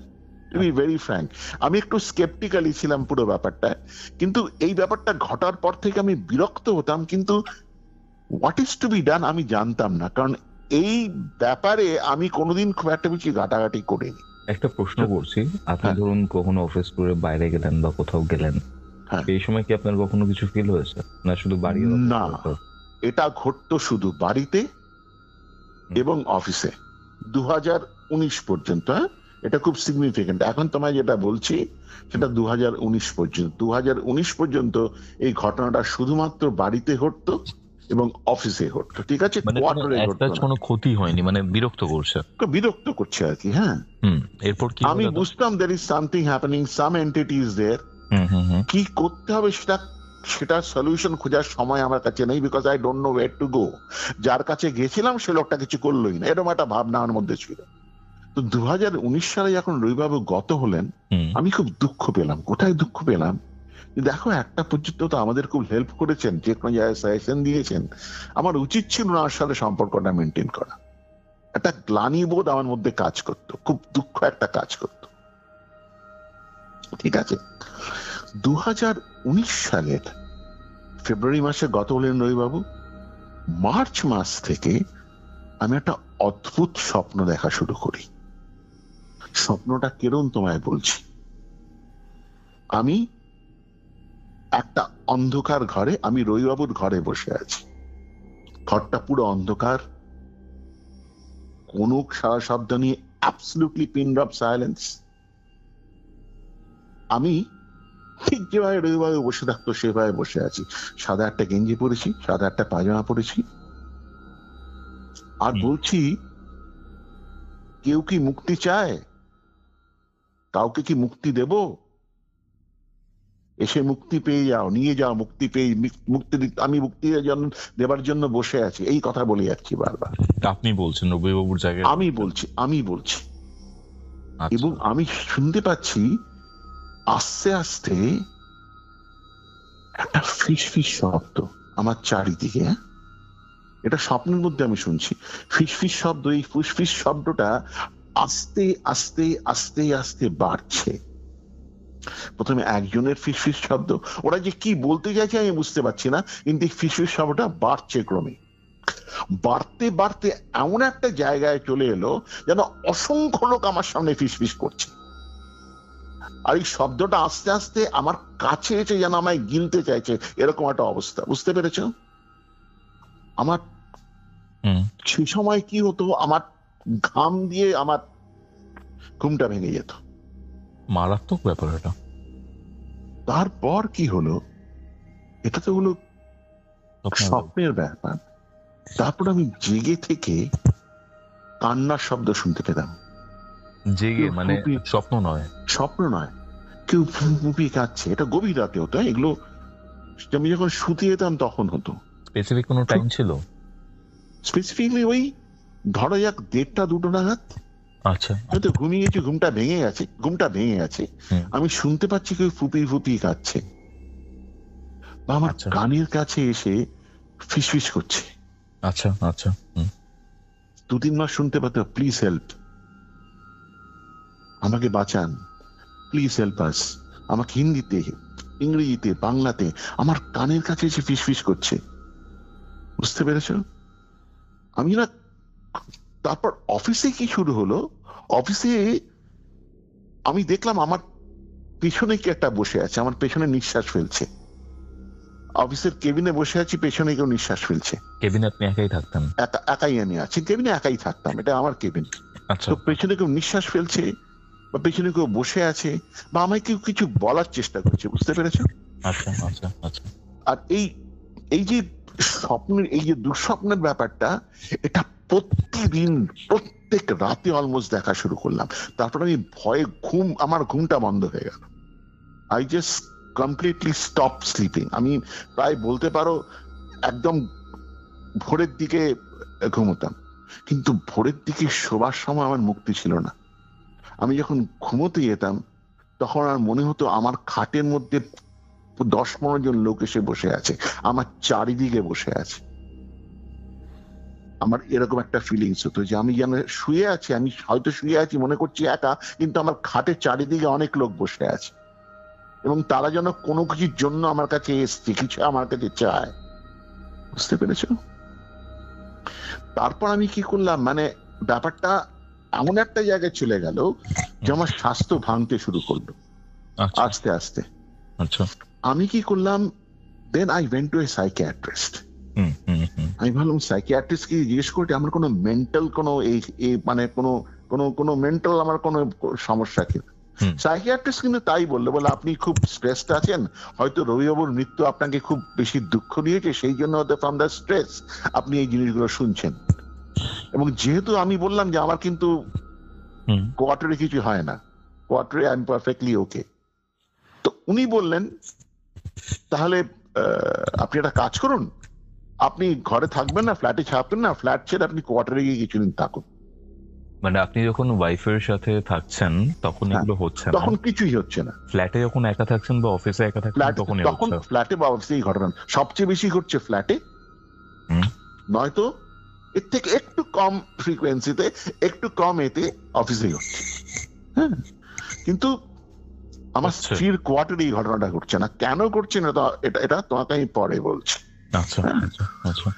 টু বি ভেরি ফ্র্যাঙ্ক, আমি একটু স্কেপটিক্যালি ছিলাম পুরো ব্যাপারটায়, কিন্তু এই ব্যাপারটা ঘটার পর থেকে আমি বিরক্ত হতাম, কিন্তু what is to be done আমি জানতাম না, কারণ এই ব্যাপারে আমি কোনোদিন খুব একটা বেশি ঘাটাঘাটি করিনি। একটা প্রশ্ন করছি, আপনি ধরুন কখনো অফিস করে বাইরে গেলেন বা কোথাও গেলেন, এই সময় কি আপনার কখনো কিছু ফিল হয়েছে, না শুধু বাড়ি? না, এটা ঘটতো শুধু বাড়িতে এবং অফিসে 2019 পর্যন্ত। এটা খুব সিগনিফিকেন্ট। এখন তোমায় যেটা বলছি সেটা 2019 পর্যন্ত। 2019 পর্যন্ত এই ঘটনাটা শুধুমাত্র বাড়িতে ঘটতো এবং অফিসে ঘটতো, ঠিক আছে? কোনো ক্ষতি হয়নি, মানে বিরক্ত করছে, বিরক্ত করছে আর কি। হ্যাঁ, এরপর কি আমি বুঝতাম there is something happening, some entity is there, কি করতে হবে সেটা সলিউশন খোঁজার সময় আমার কাছে নেই, because I don't know wire to go. যার কাছে গেছিলাম সে লোকটা কিছু করলোই না, এরকম একটা ভাবনা আমার মধ্যে ছিল। তো 2019 সালে যখন রবিবাবু গত হলেন, আমি খুব দুঃখ পেলাম। কোথায় দুঃখ পেলাম? দেখো, একটা পর্যন্ত তো আমাদের খুব হেল্প করেছেন, যে কোনো জায়গায় সাজেশন দিয়েছেন, আমার উচিত ছিল ওনার সাথে সম্পর্কটা মেনটেন করা। একটা গ্লানি বোধ আমার মধ্যে কাজ করতো, খুব দুঃখ একটা কাজ করতো, ঠিক আছে? 2019 সালের ফেব্রুয়ারি মাসে গত হলেন রবিবাবু। মার্চ মাস থেকে আমি একটা অদ্ভুত স্বপ্ন দেখা শুরু করি। স্বপ্নটা কেরম তোমায় বলছি। আমি একটা অন্ধকার ঘরে, আমি রবিবাবুর ঘরে বসে আছি, ঘরটা পুরো অন্ধকার, কোনো সারা শব্দ নিয়ে, অ্যাবসলিউটলি পিন ড্রপ সাইলেন্স। আমি ঠিক যেভাবে রবিবাবু বসে থাকতো সেভাবে বসে আছি। সাদা একটা গেঞ্জি পরেছি, সাদা একটা পায়জামা পরেছি, আর বলছি, কেউ কি মুক্তি চায়? কাউকে কি মুক্তি দেব? এসে মুক্তি পেয়ে যাও, নিয়ে যাও, মুক্তি পেয়ে আমি মুক্তি দেবার জন্য বসে আছি, এই কথা বলে যাচ্ছি বারবার। আপনি বলছেন রবিবাবুর জায়গায়? আমি বলছি। এবং আমি শুনতে পাচ্ছি আস্তে আস্তে একটা ফিস ফিস শব্দ আমার চারিদিকে। এটা স্বপ্নের মধ্যে আমি শুনছি ফিস ফিস শব্দ। এই ফুসফিস শব্দটা আস্তে আস্তে আস্তে আস্তে বাড়ছে। প্রথমে একজনের ফিসফিস শব্দ, ওরা যে কি বলতে চাইছে আমি বুঝতে পারছি না, কিন্তু ফিসফিস শব্দটা বাড়ছে ক্রমে। বাড়তে বাড়তে এমন একটা জায়গায় চলে এলো যেন অসংখ্য লোক আমার সামনে ফিসফিস করছে, আর এই শব্দটা আস্তে আস্তে আমার কাছে এসে যেন আমায় গিলতে চাইছে, এরকম একটা অবস্থা। বুঝতে পেরেছ? আমার সে সময় কি হতো, আমার ঘাম দিয়ে আমার ঘুমটা ভেঙে যেত। মারাত্মক ব্যাপার এটা। তারপর কি হলো, এটা তো হলো স্বপ্নের ব্যাপার। তারপর আমি জেগে থেকে কান্নার শব্দ শুনতে পেলাম। জেগে মানে স্বপ্ন নয়? স্বপ্ন নয়, কেউ ফুপিয়ে কাঁদছে। এটা গভীর রাতে হতো, এগুলো আমি যখন শুতে যেতাম তখন হতো। স্পেসিফিক কোনো টাইম ছিল? স্পেসিফিকলি ওই ধরা যাক 1:30-2 নাগাদ। আচ্ছা, হয়তো ঘুমিয়ে গেছি, ঘুমটা ভেঙে গেছে, আমি শুনতে পাচ্ছি কেউ ফুপিয়ে ফুপিয়ে কাঁদছে, বা আমার কানের কাছে এসে ফিসফিস করছে। আচ্ছা আচ্ছা, 2-3 মাস শুনতে পাতো, প্লিজ হেল্প, আমাকে বাঁচান, প্লিজ হেল্প আস। আমাকে হিন্দিতে, ইংরেজিতে, বাংলাতে আমার কানের কাছে এসে ফিসফিস করছে। বুঝতে পেরেছ? আমি না, তারপর অফিসে কি শুরু হলো, অফিসে আমি দেখলাম আমার পেছনে কি একটা বসে আছে, আমার পেছনে নিঃশ্বাস ফেলছে। অফিসের কেবিনে বসে আছি, পেছনে কেউ নিঃশ্বাস ফেলছে। কেবিনে আপনি একাই থাকতেন? একাই আমি আছি কেবিনে, একাই থাকতাম, এটা আমার কেবিন। তো পেছনে কেউ নিঃশ্বাস ফেলছে, বা পেছনে কেউ বসে আছে, বা আমায় কেউ কিছু বলার চেষ্টা করছে। বুঝতে পেরেছ? আচ্ছা আচ্ছা আচ্ছা। আর এই যে স্বপ্নের, এই যে দুঃস্বপ্নের ব্যাপারটা, এটা প্রতিদিন প্রত্যেক রাতে অলমোস্ট দেখা শুরু করলাম। তারপর আমি ভয়ে আমার ঘুমটা বন্ধ হয়ে গেল। I just completely stop sleeping. আমি প্রায় বলতে পারো একদম ভোরের দিকে ঘুমোতাম, কিন্তু ভোরের দিকে শোবার সময় আমার মুক্তি ছিল না। আমি যখন ঘুমোতে যেতাম তখন আর মনে হতো আমার খাটের মধ্যে 10-15 জন লোক এসে বসে আছে, আমার চারিদিকে বসে আছে। আমার এরকম একটা ফিলিংস হতো যে আমি যেন শুয়ে আছি, আমি হয়তো শুয়ে আছি মনে করছি একা, কিন্তু আমার খাটের চারিদিকে অনেক লোক বসে আছে এবং তারা যেন কোনো কিছুর জন্য আমার কাছে এসছে, কিছু আমার কাছে চায়। বুঝতে পেরেছ? তারপর আমি কি করলাম, মানে ব্যাপারটা এমন একটা জায়গায় চলে গেল যে আমার স্বাস্থ্য ভাঙতে শুরু করলো আস্তে আস্তে। আচ্ছা, আমি কি করলাম, then I went to a psychiatrist. আমি ভাবলাম সাইকিয়াট্রিস্ট কি জিজ্ঞেস করতে আমার কোনো মেন্টাল কোনো মানে কোনো মেন্টাল আমার কোনো সমস্যা কিনা। সাইকিয়াট্রিস্ট কিন্তু তাই বললো, বলে আপনি খুব স্ট্রেসড আছেন, হয়তো রবিবাবুর মৃত্যু আপনাকে খুব বেশি দুঃখ দিয়েছে, সেই জন্য হয়তো ফ্রম দ্য স্ট্রেস আপনি এই জিনিসগুলো শুনছেন। এবং যেহেতু আমি বললাম যে আমার কিন্তু কোয়ার্টারে কিছু হয় না, কোয়ার্টারে আই এম পারফেক্টলি ওকে, তো উনি বললেন তাহলে আপনি একটা কাজ করুন, আপনি ঘরে থাকবেন না, ফ্ল্যাটে থাকবেন না, ফ্ল্যাট ছেড়ে আপনি কোয়ার্টারে গিয়ে কিছুদিন থাকুন। মানে আপনি যখন ওয়াইফের সাথে থাকছেন তখন এগুলো হচ্ছে না? তখন কিছুই হচ্ছে না। ফ্ল্যাটে যখন একা থাকছেন বা অফিসে একা থাকছেন তখন ফ্ল্যাটে বা অফিসে এই ঘটনা সবচেয়ে বেশি ঘটছে ফ্ল্যাটে, নয়তো এর থেকে একটু কম ফ্রিকোয়েন্সিতে, একটু কম এতে অফিসেই হচ্ছে। হ্যাঁ, কিন্তু আমার স্ত্রীর কোয়ার্টারে এই ঘটনাটা ঘটছে না। কেন ঘটছে না এটা তোমাকে আমি পরে বলছি। আচ্ছা আচ্ছা।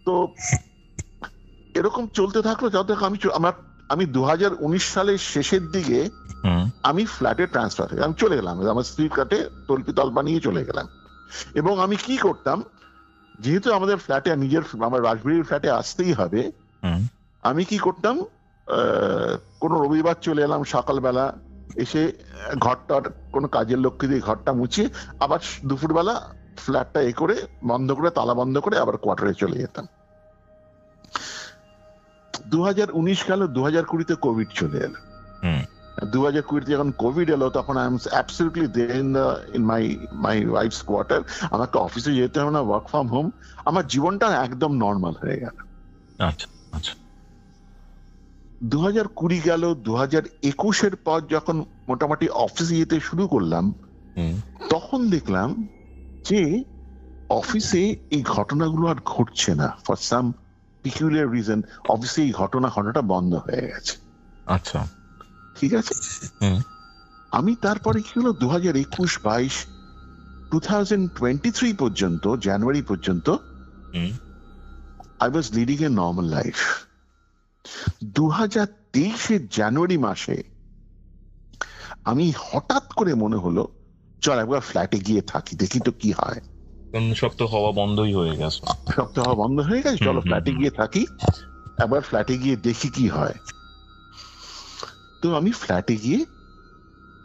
তো এরকম চলতে থাকলো যত আমি 2019 সালের শেষের দিকে আমি ফ্ল্যাটে ট্রান্সফার হয়ে আমি চলে গেলাম, আমার স্ত্রীর কাটে তল্পিতল বানিয়ে চলে গেলাম। এবং আমি কি করতাম, যেহেতু আমাদের ফ্ল্যাটে আমার রাজবাড়ির ফ্ল্যাটে আসতেই হবে, আমি কি করতাম, কোনো রবিবার চলে এলাম সকালবেলা, এসে ঘরটা কোনো কাজের লোককে দিয়ে ঘরটা মুছিয়ে আবার দুপুরবেলা ফ্ল্যাটটা করে বন্ধ করে, তালা বন্ধ করে আবার কোয়ার্টারে চলে যেতাম। 2019 গেল, 2020-তে কোভিড চলে এলো। 2020-তে যখন কোভিড এলো তখন I am absolutely there in my wife's quarter. আমাকে অফিসে যেতে হবে না, ওয়ার্ক ফ্রম হোম, আমার জীবনটা একদম নর্মাল হয়ে গেল। আচ্ছা আচ্ছা। 2020 গেল, 2021-এর পর যখন মোটামুটি অফিসে যেতে শুরু করলাম, তখন দেখলাম যে অফিসে এই ঘটনাগুলো আর ঘটছে না। ফর সাম পিকুলিয়ার রিজন অফিসে এই ঘটনাটা বন্ধ হয়ে গেছে। আচ্ছা, ঠিক আছে। আমি তারপরে কি হলো, 2021-22 2023 পর্যন্ত, জানুয়ারি পর্যন্ত I was leading a normal life. 2023-এর জানুয়ারি মাসে আমি হঠাৎ করে মনে হলো চল একবার ফ্ল্যাটে গিয়ে থাকি, দেখি তো কি হয়। শক্ত হওয়া বন্ধই হয়ে গেছে, শক্ত হওয়া বন্ধ হয়ে গেছে, চলো ফ্ল্যাটে গিয়ে থাকি, একবার ফ্ল্যাটে গিয়ে দেখি কি হয়। তো আমি ফ্ল্যাটে গিয়ে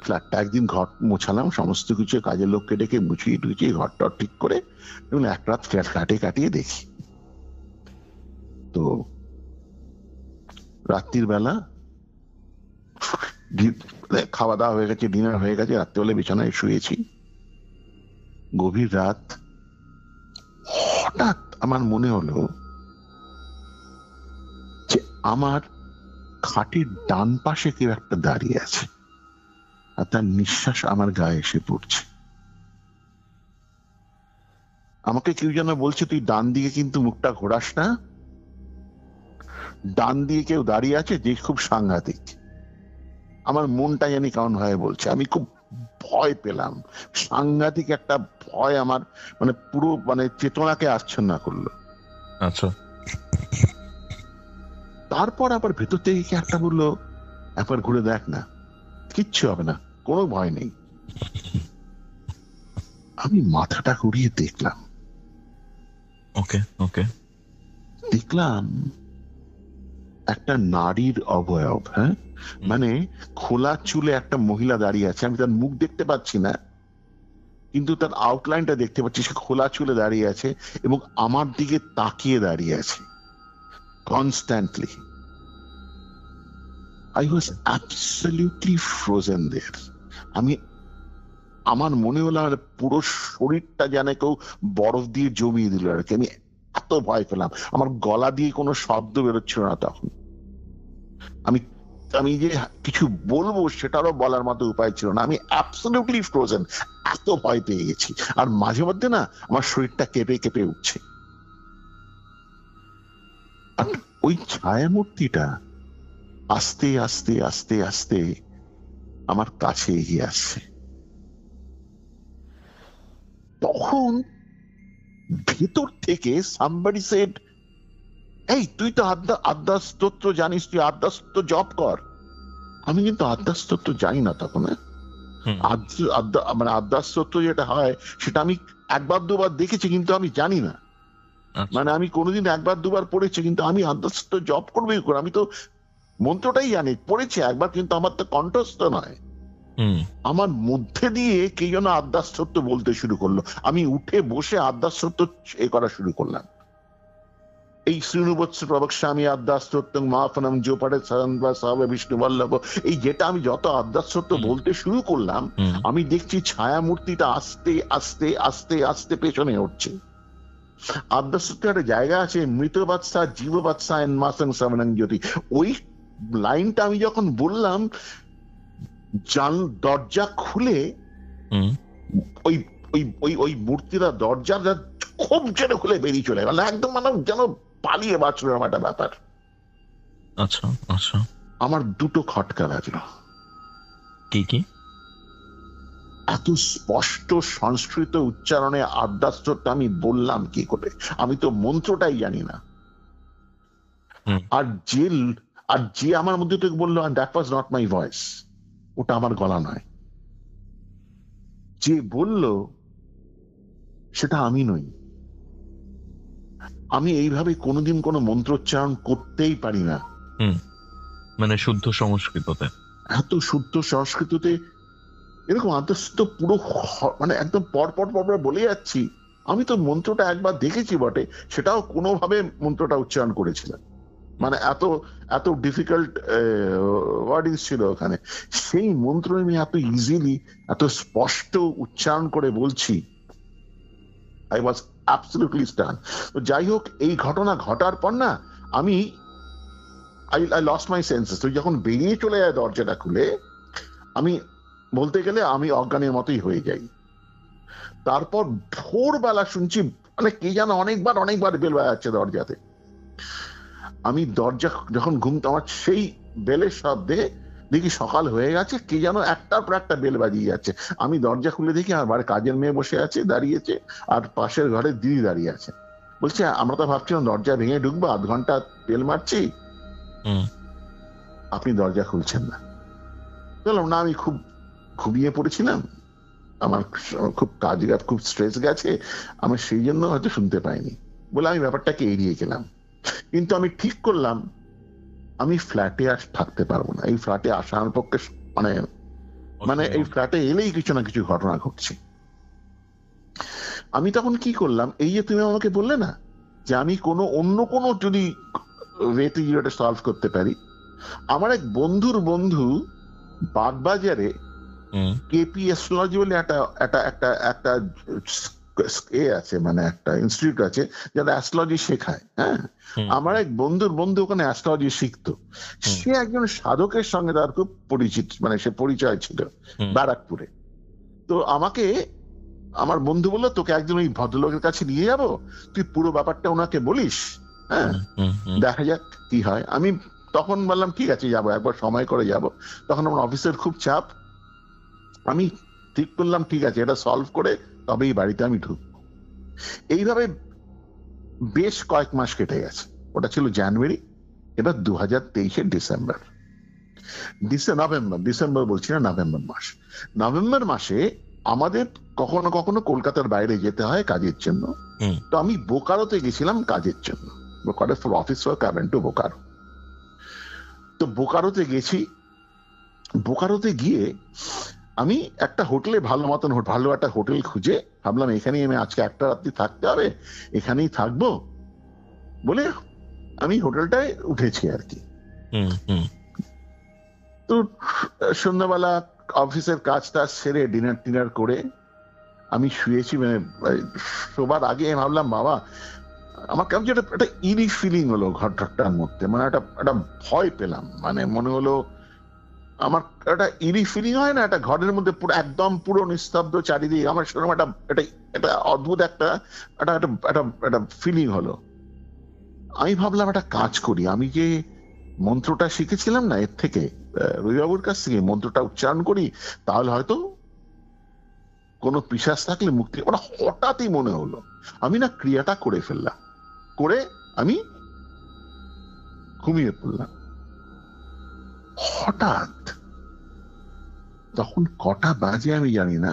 ফ্ল্যাটটা একদিন ঘর মোছালাম, সমস্ত কিছু কাজের লোককে ডেকে মুছিয়ে টুচিয়ে ঘরটা ঠিক করে, এবং এক রাত ফ্ল্যাটে কাটিয়ে দেখি। তো রাত্রির বেলা খাওয়া দাওয়া হয়ে গেছে, ডিনার হয়ে গেছে, রাত্রিবেলা বিছানায় শুয়েছি, গভীর রাত, হঠাৎ আমার মনে হলো যে আমার খাটের ডান পাশে কেউ একটা দাঁড়িয়ে আছে আর তার নিঃশ্বাস আমার গায়ে এসে পড়ছে। আমাকে কেউ যেন বলছে তুই ডান দিকে কিন্তু মুখটা ঘোরাস না, ডান দিকে কেউ দাঁড়িয়ে আছে যে খুব সাংঘাতিক। আমার মনটা জানি কেমন হয়ে বলছে, আমি খুব ভয় পেলাম, সাংঘাতিক একটা ভয় আমার মানে পুরো মানে চেতনাকে আচ্ছন্ন করলো। আচ্ছা। তারপর আবার ভেতর থেকে কি একটা বললো একবার ঘুরে দেখ না, কিচ্ছু হবে না, কোনো ভয় নেই। আমি মাথাটা ঘুরিয়ে দেখলাম, ওকে ওকে, দেখলাম একটা নারীর অবয়ব, হ্যাঁ, মানে খোলা চুলে একটা মহিলা দাঁড়িয়ে আছে। আমি তার মুখ দেখতে পাচ্ছি না, কিন্তু তার আউটলাইনটা দেখতে পাচ্ছি। সে খোলা চুলে দাঁড়িয়ে আছে এবং আমার দিকে তাকিয়ে দাঁড়িয়ে আছে। constantly. I was absolutely frozen there. আমার মনে হলো আমার পুরো শরীরটা যেন কেউ বরফ দিয়ে জমিয়ে দিল আর কি। আমি এত ভয় পেলাম, আমার গলা দিয়ে কোনো শব্দ বেরোচ্ছিল না তখন। আমি যে কিছু বলবো সেটারও বলার মতো উপায় ছিল না। আমি অ্যাবসলিউটলি ফ্রোজেন, এত ভয় পেয়ে গেছি। আর মাঝে মধ্যে না আমার শরীরটা কেঁপে কেঁপে উঠছে। আর ওই ছায়ামূর্তিটা আস্তে আস্তে আস্তে আস্তে আমার কাছে এগিয়ে আসছে। তখন ভেতর থেকে somebody said, এই তুই তো আদ্যা স্তোত্র জানিস, তুই আদ্যা স্তোত্র জপ কর। আমি কিন্তু আদ্যা স্তোত্র জানি না তখন। মানে আদ্যা স্তোত্র যেটা হয় সেটা আমি একবার দুবার দেখেছি, কিন্তু আমি জানি না। মানে আমি কোনোদিন একবার দুবার পড়েছি, কিন্তু আমি আদ্যা স্তোত্র জপ করবো কি করে? আমি তো মন্ত্রটাই জানি, পড়েছি একবার, কিন্তু আমার তো কণ্ঠস্থ নয়। আমার মধ্যে দিয়ে কে যেন আদ্যা স্তোত্র বলতে শুরু করলো। আমি উঠে বসে আদ্যা স্তোত্র করা শুরু করলাম। এই শ্রীনুবৎস প্রবক্ষ্যামি আদ্যা স্তোত্রং মাফনম জোপারে সাবে বিষ্ণু বল্লভ, এই যেটা আমি যত আদ্যা স্তোত্র বলতে শুরু করলাম, আমি দেখছি ছায়া মূর্তিটা আস্তে আস্তে আস্তে আস্তে পেছনে উঠছে। আদ্যা স্তোত্রের একটা জায়গা আছে, মৃতবাৎসা জীববাৎসা মাসং শ্রবণং জ্যোতি। ওই লাইনটা আমি যখন বললাম, দরজা খুলে ওই ওই ওই ওই মূর্তিটা দরজাটা খুব জোরে খুলে বেরিয়ে চলে গেল, একদম মানে যেন পালিয়ে বাঁচলো একটা ব্যাপার। আচ্ছা আচ্ছা। আমার দুটো খটকা লাগলো। কি? এত স্পষ্ট সংস্কৃত উচ্চারণে আদ্যা স্তোত্র আমি বললাম কি করে? আমি তো মন্ত্রটাই জানি না। আর যে আমার মধ্যে থেকে বললো, that was not my voice, ওটা আমার গলা নয়। যে বলল সেটা আমি নই। আমি এইভাবে কোনোদিন কোনো মন্ত্রোচ্চারণ করতেই পারি না। মানে শুদ্ধ সংস্কৃততে, এত শুদ্ধ সংস্কৃততে এরকম আন্তঃস্থ পুরো মানে একদম পরপর বলে যাচ্ছি। আমি তো মন্ত্রটা একবার দেখেছি বটে, সেটাও কোনোভাবে মন্ত্রটা উচ্চারণ করেছিলাম। মানে এত এত ডিফিকাল্ট ওয়ার্ডিংস ছিল ওখানে। সেই মন্ত্র আমি এত ইজিলি এত স্পষ্ট উচ্চারণ করে বলছি। I was absolutely stunned. তো যাই হোক, এই ঘটনা ঘটার পর না আমি I lost my senses. তো যখন বেরিয়ে চলে যায় দরজাটা খুলে, আমি বলতে গেলে আমি অজ্ঞানের মতোই হয়ে যাই। তারপর ভোরবেলা শুনছি মানে কে যেন অনেকবার বেল বাজাচ্ছে দরজাতে। আমি দরজা যখন আমার সেই বেলের শব্দে দেখি সকাল হয়ে গেছে, কে যেন একটার পর একটা বেল বাজিয়ে যাচ্ছে। আমি দরজা খুলে দেখি আমার বাড়ির কাজের মেয়ে বসে আছে, দাঁড়িয়েছে, আর পাশের ঘরে দিদি দাঁড়িয়ে আছে। বলছে, আমরা তো ভাবছিলাম দরজা ভেঙে ঢুকবো, আধ ঘন্টা বেল মারছি, আপনি দরজা খুলছেন না। বললাম, না আমি খুব ঘুমিয়ে পড়েছিলাম, আমার খুব খুব স্ট্রেস গেছে, আমি সেই জন্য হয়তো শুনতে পাইনি বলে আমি ব্যাপারটাকে এড়িয়ে গেলাম। কিন্তু আমি ঠিক করলাম আমি ফ্ল্যাটে আর থাকতে পারবো না। এই ফ্ল্যাটে আসা আমার পক্ষে মানে এই ফ্ল্যাটে এলেই কিছু না কিছু ঘটনা ঘটছে। আমি তখন কি করলাম, এই যে তুমি আমাকে বললে না যে আমি অন্য কোনো যদি ওয়েতে এটা সলভ করতে পারি, আমার এক বন্ধুর বন্ধু বাগবাজারে কেপি অ্যাস্ট্রোলজি বলে একটা আছে, মানে একটা ইনস্টিটিউট আছে যারা অ্যাস্ট্রোলজি শেখায়। হ্যাঁ, আমার এক বন্ধুর বন্ধু ওখানে অ্যাস্ট্রোলজি শিখতো। সে একজন সাধকের সঙ্গে তার খুব পরিচিত, মানে সে পরিচয় ছিল ব্যারাকপুরে। তো আমাকে আমার বন্ধু বললো, তোকে একজন ওই ভদ্রলোকের কাছে নিয়ে যাবো, তুই পুরো ব্যাপারটা ওনাকে বলিস, হ্যাঁ দেখা যাক কি হয়। আমি তখন বললাম ঠিক আছে যাবো, একবার সময় করে যাব। তখন আমার অফিসের খুব চাপ, আমি ঠিক করলাম ঠিক আছে এটা সলভ করে তবেই বাড়িতে আমি ঢুকবো। এইভাবে বেশ কয়েক মাস কেটে গেছে। ওটা ছিল জানুয়ারি, এবার 2023 ডিসেম্বর বলছি না, নভেম্বর মাসে আমাদের কখনো কখনো কলকাতার বাইরে যেতে হয় কাজের জন্য। তো আমি বোকারোতে গেছিলাম কাজের জন্য, Bokaro for office work, I went two Bokaro. তো বোকারোতে গেছি, বোকারোতে গিয়ে আমি একটা হোটেলে ভালো একটা হোটেল খুঁজে ভাবলাম এখানেই আমি আজকে একটা রাত্রি থাকতে হবে, এখানেই থাকবো বলে আমি হোটেলটায় উঠেছি আর কি। তো সন্ধ্যাবেলা অফিসের কাজ টাজ সেরে ডিনার টিনার করে আমি শুয়েছি, মানে শোবার আগে ভাবলাম বাবা আমার কেমন একটা ইরি ফিলিং হলো ঘরটার মধ্যে, মানে একটা ভয় পেলাম, মানে মনে হলো আমার একটা ইরি ফিলিং হয় না, একটা ঘরের মধ্যে পুরো একদম পুরো নিস্তব্ধ চারিদিকে, আমার সেরকম একটা অদ্ভুত একটা ফিলিং হলো। আমি ভাবলাম একটা কাজ করি, আমি যে মন্ত্রটা শিখেছিলাম না এর থেকে, রবিবাবুর কাছ থেকে মন্ত্রটা উচ্চারণ করি, তাহলে হয়তো কোনো পিশাচ থাকলে মুক্তি। ওটা হঠাৎই মনে হলো, আমি না ক্রিয়াটা করে ফেললাম, করে আমি ঘুমিয়ে পড়লাম। হঠাৎ তখন কটা বাজে আমি জানি না,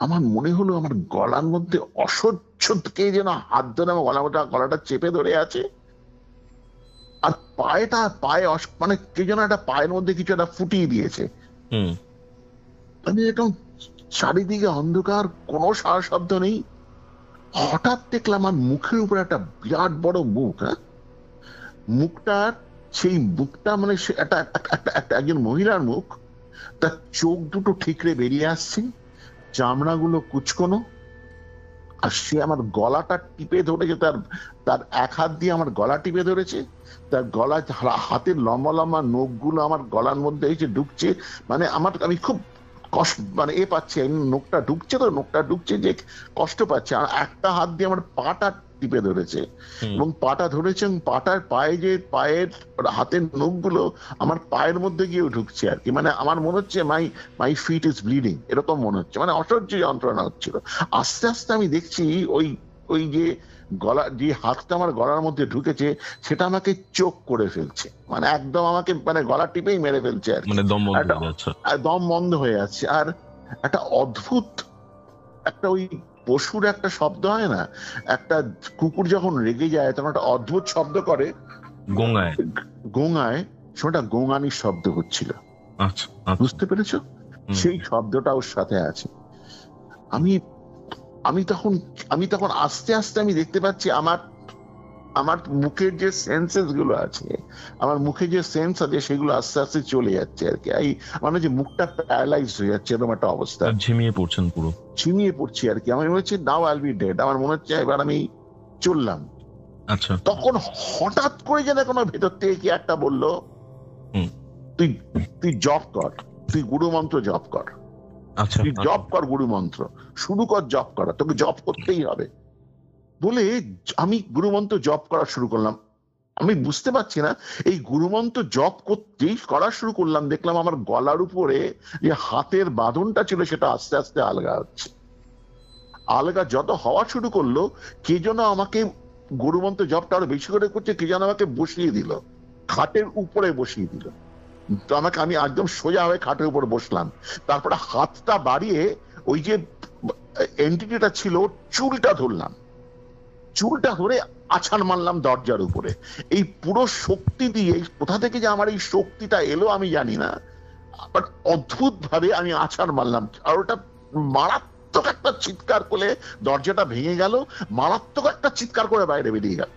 আমার মনে হলো আমার গলার মধ্যে অসহ্য কে যেন হাত ধরে আমার গলাটা চেপে ধরে আছে, আর পায়ে মানে কে যেন একটা পায়ের মধ্যে কিছু একটা ফুটিয়ে দিয়েছে। আমি এরকম চারিদিকে অন্ধকার, কোনো সারা শব্দ নেই। হঠাৎ দেখলাম আমার মুখের উপর একটা বিরাট বড় মুখ, মুখটার সেই মুখটা মানে একজন মহিলার মুখ, তার চোখ দুটো ঠিকরে বেরিয়ে আসছে, চামড়াগুলো কুচকোনো, আর সে আমার গলাটা টিপে ধরেছে, তার এক হাত দিয়ে আমার গলা টিপে ধরেছে, তার গলা হাতের লম্বা লম্বা নখগুলো আমার গলার মধ্যে এসে ঢুকছে, মানে আমি খুব কষ্ট মানে পাচ্ছি, নোকটা ঢুকছে যে কষ্ট পাচ্ছে, আর একটা হাত দিয়ে আমার পাটা টিপে ধরেছে, এবং পাটা ধরেছে এবং পায়ের হাতের নখগুলো আমার পায়ের মধ্যে গিয়েও ঢুকছে আর কি, মানে আমার মনে হচ্ছে মাই ফিট ইজ ব্লিডিং, এরকম মনে হচ্ছে, মানে অসহ্য যন্ত্রণা হচ্ছিল। আস্তে আস্তে আমি দেখছি ওই যে যে হাতটা আমার গলার মধ্যে ঢুকেছে সেটা আমাকে চোখ করে ফেলছে, মানে একদম আমাকে মানে গলা টিপেই মেরে ফেলছে আর মানে দম বন্ধ হয়ে যাচ্ছে। আর একটা অদ্ভুত একটা ওই পশুর একটা শব্দ হয় না, একটা কুকুর যখন রেগে যায় তখন একটা অদ্ভুত শব্দ করে, গোঙায়, সেটা গোঙানির শব্দ হচ্ছিল। বুঝতে পেরেছো? সেই শব্দটা ওর সাথে আছে। আমি তখন আস্তে আস্তে আমি দেখতে পাচ্ছি আমার মুখের যে সেন্সেস গুলো আছে, আমার মুখে যে সেন্স আছে সেগুলো আস্তে আস্তে চলে যাচ্ছে আর কি, মানে যে মুখটা প্যারালাইজ হয়ে যাচ্ছে, এরকম একটা অবস্থা, ঝিমিয়ে পড়ছি আর কি। আমার মনে হচ্ছে নাও আইল বি ডেড, আমার মনে হচ্ছে এবার আমি চললাম। আচ্ছা, তখন হঠাৎ করে যেন কোনো ভেতর থেকে কি একটা বললো, তুই জপ কর, তুই গুরু মন্ত্র জপ কর, তুই জপ কর, গুরু মন্ত্র শুরু কর, জপ করা, তোকে জপ করতেই হবে বলে আমি গুরুমন্ত্র জপ করা শুরু করলাম। আমি বুঝতে পারছি না, এই গুরুমন্ত্র জপ করতেই করা শুরু করলাম, দেখলাম আমার গলার উপরে যে হাতের বাঁধনটা ছিল সেটা আস্তে আস্তে আলগা হচ্ছে। আলগা যত হওয়া শুরু করলো, কে যেন আমাকে গুরুমন্ত্র জপটা আরো বেশি করে করছে, কে যেন আমাকে বসিয়ে দিল, খাটের উপরে বসিয়ে দিল। তো আমি একদম সোজা হয়ে খাটের উপরে বসলাম, তারপরে হাতটা বাড়িয়ে ওই যে এন্টিটিটা ছিল চুলটা ধরলাম, চুলটা ধরে আছাড় মারলাম দরজার উপরে। এই পুরো শক্তি দিয়ে, কোথা থেকে যে আমার এই শক্তিটা এলো আমি জানি না, বাট অদ্ভুত ভাবে আমি আছাড় মারলাম, আর ওটা মারাত্মক একটা চিৎকার করে দরজাটা ভেঙে গেল, মারাত্মক একটা চিৎকার করে বাইরে বেরিয়ে গেল।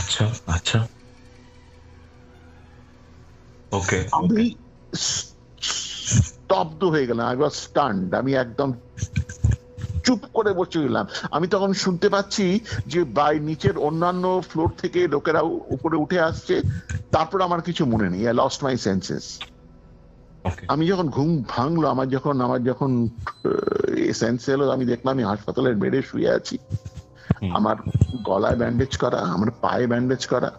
আচ্ছা আচ্ছা, ওকে, আমি স্তব্ধ হয়ে গেলাম, আই ওয়াজ স্টান্ড, আমি একদম চুপ করে বসে গেলাম। আমি তখন শুনতে পাচ্ছি যে নিচের অন্যান্য ফ্লোর থেকে লোকেরা উপরে উঠে আসছে, তারপর আমার কিছু মনে নেই, আই লস্ট মাই সেন্সেস। আমি যখন ঘুম ভাঙলো, আমার যখন সেন্স এলো, আমি দেখলাম আমি হাসপাতালের বেডে শুয়ে আছি, আমার গলায় ব্যান্ডেজ করা, আমার পায়ে ব্যান্ডেজ করা।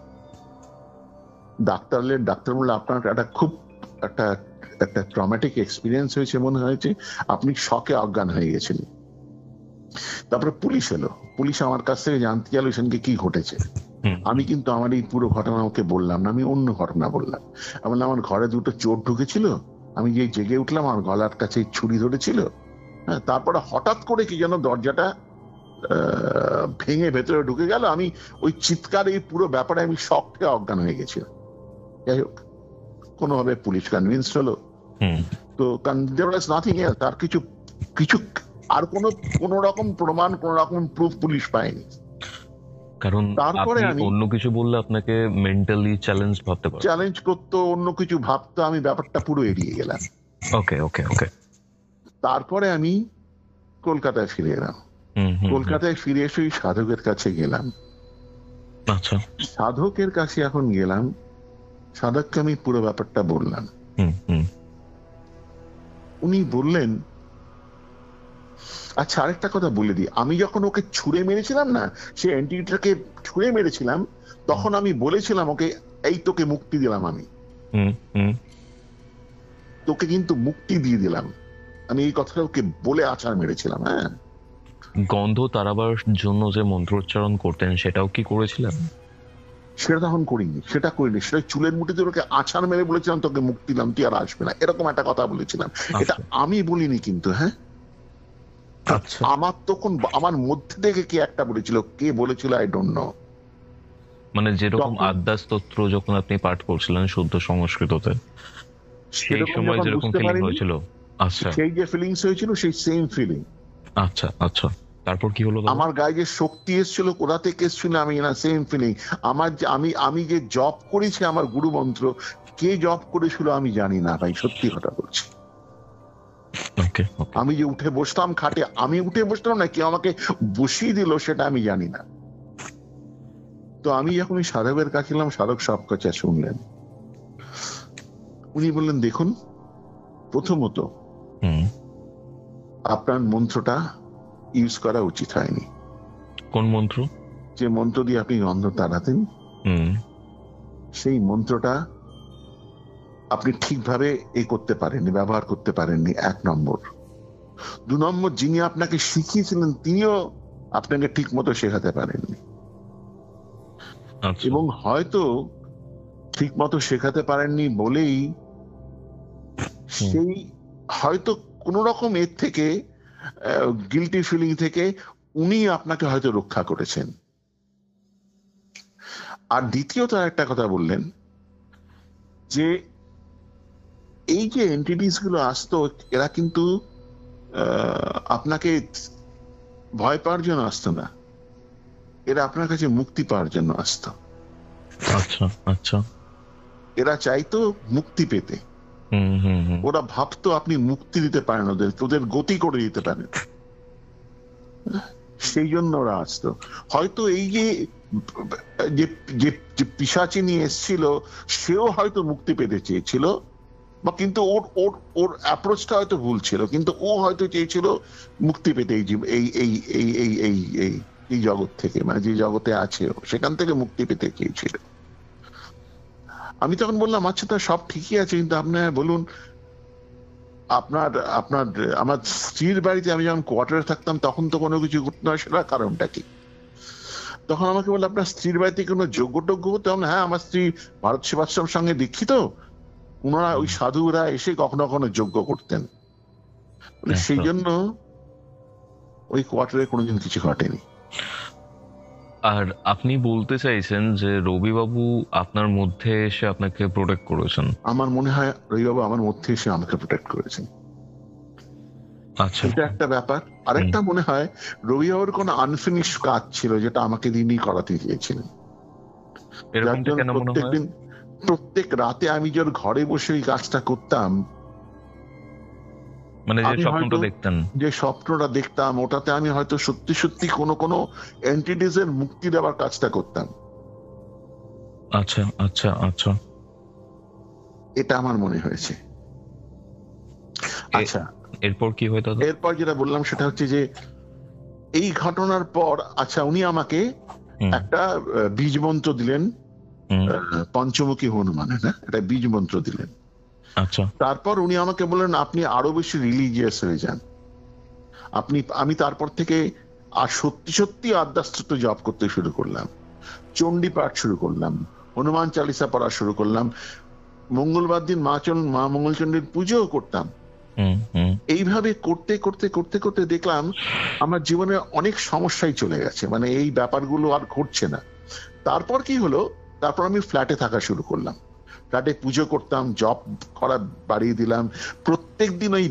ডাক্তার বললো আপনার একটা ট্রমাটিক এক্সপিরিয়েন্স হয়েছে মনে হয়েছে, আপনি শকে অজ্ঞান হয়ে গেছিলেন। তারপরে পুলিশ এলো, পুলিশ আমার কাছ থেকে জানতে চাইলো সেদিনকে কি ঘটেছে। আমি কিন্তু আমার এই পুরো ঘটনা ওকে বললাম না, আমি অন্য ঘটনা বললাম। আমার ঘরে দুটো চোর ঢুকেছিল, আমি যে জেগে উঠলাম, আমার গলার কাছে ছুরি ধরেছিল, হ্যাঁ, তারপরে হঠাৎ করে কি যেন দরজাটা ভেঙে ভেতরে ঢুকে গেল, আমি ওই চিৎকার, এই পুরো ব্যাপারে আমি শক থেকে অজ্ঞান হয়ে গেছিলাম। যাই হোক, কোনোভাবে পুলিশ কনভিন্স হলো, তো নাথিং এলস, আর কিছু আর কোন রকম প্রমাণ, কোন রকম প্রুফ পুলিশ পায়নি। কারণ তারপরে আপনি আমি অন্য কিছু বললে আপনাকে মেন্টালি চ্যালেঞ্জ ভাবতে পারেন। চ্যালেঞ্জ করতো, অন্য কিছু ভাবতো, আমি ব্যাপারটা পুরো এড়িয়ে গেলাম। ওকে ওকে ওকে। তারপরে আমি কলকাতায় ফিরে এলাম। কলকাতায় ফিরে এসে ওই সাধকের কাছে গেলাম। আচ্ছা। সাধকের কাছে এখন গেলাম, সাধককে আমি পুরো ব্যাপারটা বললাম। উনি বললেন, আচ্ছা আরেকটা কথা বলে দিই, আমি যখন ওকে ছুঁড়ে মেরেছিলাম না, সে এন্টিটিটাকে ছুঁড়ে মেরেছিলাম, তখন আমি বলেছিলাম ওকে, এই তোকে মুক্তি দিলাম, আমি তোকে কিন্তু মুক্তি দিয়ে দিলাম, আমি এই কথাটা ওকে বলে আছাড় মেরেছিলাম। হ্যাঁ, গন্ধ তাড়াবার জন্য যে মন্ত্রোচ্চারণ করতেন সেটাও কি করেছিলেন? সেটা তখন করিনি, সেটা চুলের মুঠিতে ওকে আছাড় মেরে বলেছিলাম তোকে মুক্তি দিলাম, তুই আর আসবে না, এরকম একটা কথা বলেছিলাম। এটা আমি বলিনি কিন্তু। হ্যাঁ, আমার তখন আমার মধ্যে থেকে কে একটা বলেছিল, কে বলেছিল আই ডোন্ট নো। মানে যেরকম আদ্যাস্তোত্র যখন আপনি পাঠ করছিলেন শুদ্ধ সংস্কৃততে, সেই সময় যেরকম ফিলিং হয়েছিল, আচ্ছা সেই যে ফিলিংস হয়েছিল সেই সেম ফিলিং। আচ্ছা আচ্ছা, তারপর কি হলো? আমার গায়ে যে শক্তি এসেছিল, কোথা থেকে এসেছিল আমি না, সেম ফিলিং। আমার আমি যে জব করেছি, আমার গুরু মন্ত্র কে জব করেছিল আমি জানি না ভাই, সত্যি কথা বলছি। আমি যে উঠে বসতাম খাটে, আমি উঠে বসতাম না, কেউ আমাকে বসিয়ে দিল সেটা আমি জানি না। তো আমি যখন সাধকের কাছে এলাম, সাধক সব কথা শুনলেন। উনি বললেন, দেখুন, প্রথমত আপনার মন্ত্রটা ইউজ করা উচিত হয়নি। কোন মন্ত্র? যে মন্ত্র দিয়ে আপনি গন্ধ তাড়াতেন, সেই মন্ত্রটা আপনি ঠিকভাবে করতে পারেননি, ব্যবহার করতে পারেননি, 1 নম্বর। 2 নম্বর, যিনি আপনাকে শিখিয়েছিলেন তিনিও আপনাকে ঠিক মতো শেখাতে পারেননি। এবং হয়তো ঠিক মতো শেখাতে পারেননি বলেই সেই হয়তো কোন রকম এর থেকে, গিল্টি ফিলিং থেকে উনি আপনাকে হয়তো রক্ষা করেছেন। আর দ্বিতীয়ত একটা কথা বললেন যে এই যে এন্টিটিস গুলো আসতো, এরা কিন্তু আপনাকে ভয় পাওয়ার জন্য আসতো না, এরা আপনার কাছে মুক্তি পাওয়ার জন্য আসতো। আচ্ছা আচ্ছা। এরা চাইতো মুক্তি পেতে। ওরা ভাবতো আপনি মুক্তি দিতে পারেন, ওদের গতি করে দিতে পারেন, সেই জন্য ওরা আসতো। হয়তো এই যে পিশাচি নিয়ে এসেছিল, সেও হয়তো মুক্তি পেতে চেয়েছিল, বা কিন্তু ওর অ্যাপ্রোচটা হয়তো ভুল ছিল, কিন্তু ও হয়তো চেয়েছিল মুক্তি পেতে এই জগৎ থেকে, মানে যে জগতে আছে ও, সেখান থেকে মুক্তি পেতে চেয়েছিল। আমি তখন বললাম, আচ্ছা তা সব ঠিকই আছে, কিন্তু আপনার বলুন, আমার স্ত্রীর বাড়িতে আমি যখন কোয়ার্টারে থাকতাম তখন তো কোনো কিছু ঘটতো না, সেটা কারণটা কি? তখন আমাকে বললো, আপনার স্ত্রীর বাড়িতে কোনো যজ্ঞ হতো? হ্যাঁ, আমার স্ত্রী ভারত সেবাশ্রমের সঙ্গে দীক্ষিত, ওনারা ওই সাধুরা এসে কখনো কখনো যজ্ঞ করতেন, সেই জন্য ওই কোয়ার্টারে কোনোদিন কিছু ঘটেনি। আর আপনি বলতে চাইছেন যে রবিবাবু আপনার মধ্যে এসে আপনাকে প্রোটেক্ট করেছেন? আমার মনে হয় রবিবাবু আমার মধ্যে এসে আমাকে প্রোটেক্ট করেছেন। আচ্ছা, এটা একটা ব্যাপার। আরেকটা মনে হয় রবিবাবুর কোনো আনফিনিশ কাজ ছিল, যেটা আমাকে দিনই করাতে চেয়েছিলেন। প্রত্যেক রাতে আমি যখন ঘরে বসে ওই কাজটা করতাম, মানে যে স্বপ্নটা দেখতাম, ওটাতে আমি হয়তো সত্যি সত্যি কোনো এন্টিটিস এর মুক্তি দেওয়ার কাজটা করতাম। আচ্ছা আচ্ছা আচ্ছা, এটা আমার মনে হয়েছে। আচ্ছা, এরপর কি হতো? এরপর যেটা বললাম সেটা হচ্ছে যে এই ঘটনার পর, আচ্ছা, উনি আমাকে একটা বীজ মন্ত্র দিলেন, পঞ্চমুখী হনুমান, একটা বীজ মন্ত্র দিলেন। আচ্ছা। তারপর উনি আমাকে বললেন, আপনি আরো বেশি রিলিজিয়াস হয়ে যান। আমি তারপর থেকে আর সত্যি সত্যি আদ্যাস্তোত্র জপ করতে শুরু করলাম, চণ্ডী পাঠ শুরু করলাম, হনুমান চালিসা পড়া শুরু করলাম, মঙ্গলবার দিন মা মঙ্গলচণ্ডীর পুজোও করতাম। এইভাবে করতে করতে করতে করতে দেখলাম আমার জীবনে অনেক সমস্যাই চলে গেছে, মানে এই ব্যাপারগুলো আর ঘটছে না। তারপর কি হলো, তারপর আমি ফ্ল্যাটে থাকা শুরু করলাম, ফ্ল্যাটে পুজো করতাম, জপ করা বাড়িয়ে দিলাম, প্রত্যেক দিন ওই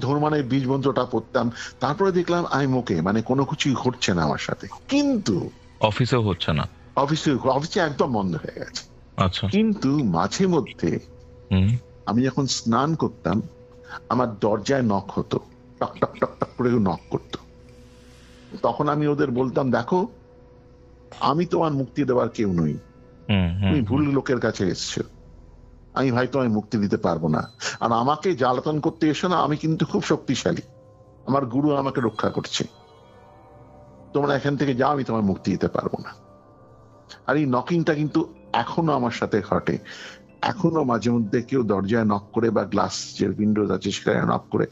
হনুমানের বীজ মন্ত্রটা পড়তাম। তারপরে দেখলাম আমি ওকে, মানে কোনো কিছুই ঘটছে না আমার সাথে। কিন্তু অফিসেও হচ্ছে না? অফিসে একদম বন্ধ হয়ে গেছে। আচ্ছা। কিন্তু মাঝে মধ্যে আমি যখন স্নান করতাম, আমার দরজায় নক হতো, টক টক টক টক করে নক করতো। তখন আমি ওদের বলতাম, দেখো আমি তোমার মুক্তি দেওয়ার কেউ নই, তুমি ভুল লোকের কাছে এসছো, আমি ভাই তোমায় মুক্তি দিতে পারবো না। আর আমাকে জ্বালাতন করতে এসো না, আমি কিন্তু খুব শক্তিশালী, আমার গুরু আমাকে রক্ষা করছে, তোমরা এখান থেকে যাও, আমি তোমার মুক্তি দিতে পারবো না। আর এই নকিংটা কিন্তু এখনো আমার সাথে ঘটে। এখনো মাঝে মধ্যে কেউ দরজায় নক করে বা গ্লাস যে উইন্ডোজ আছে সেখানে নক করে,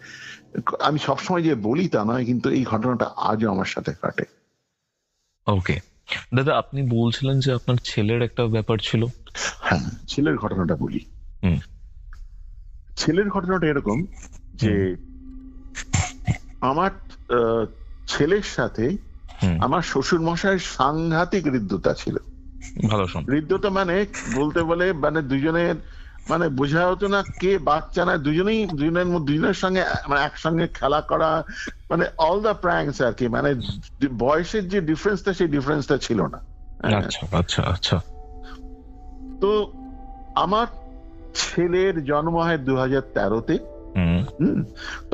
আমি সবসময় যে বলি তা নয়, কিন্তু এই ঘটনাটা আজও আমার সাথে ঘটে। ওকে দাদা, আপনি বলছিলেন যে আপনার ছেলের একটা ব্যাপার ছিল। হ্যাঁ, ছেলের ঘটনাটা বলি। ছেলের ঘটনাটা এরকম যে আমার ছেলের সাথে আমার শ্বশুর মশাইয়ের সাংঘাতিক হৃদ্যতা ছিল। ভালো হৃদ্যতা মানে বলতে বলে মানে দুজনের মানে বোঝা হতো না কে বাচ্চা না, দুজনের সঙ্গে মানে একসঙ্গে খেলা করা, মানে অল দ্য প্র্যাঙ্কস আর কি, মানে বয়সের যে ডিফারেন্সটা সেই ডিফারেন্সটা ছিল না। আচ্ছা আচ্ছা আচ্ছা। তো আমার ছেলের জন্ম হয় 2013-তে।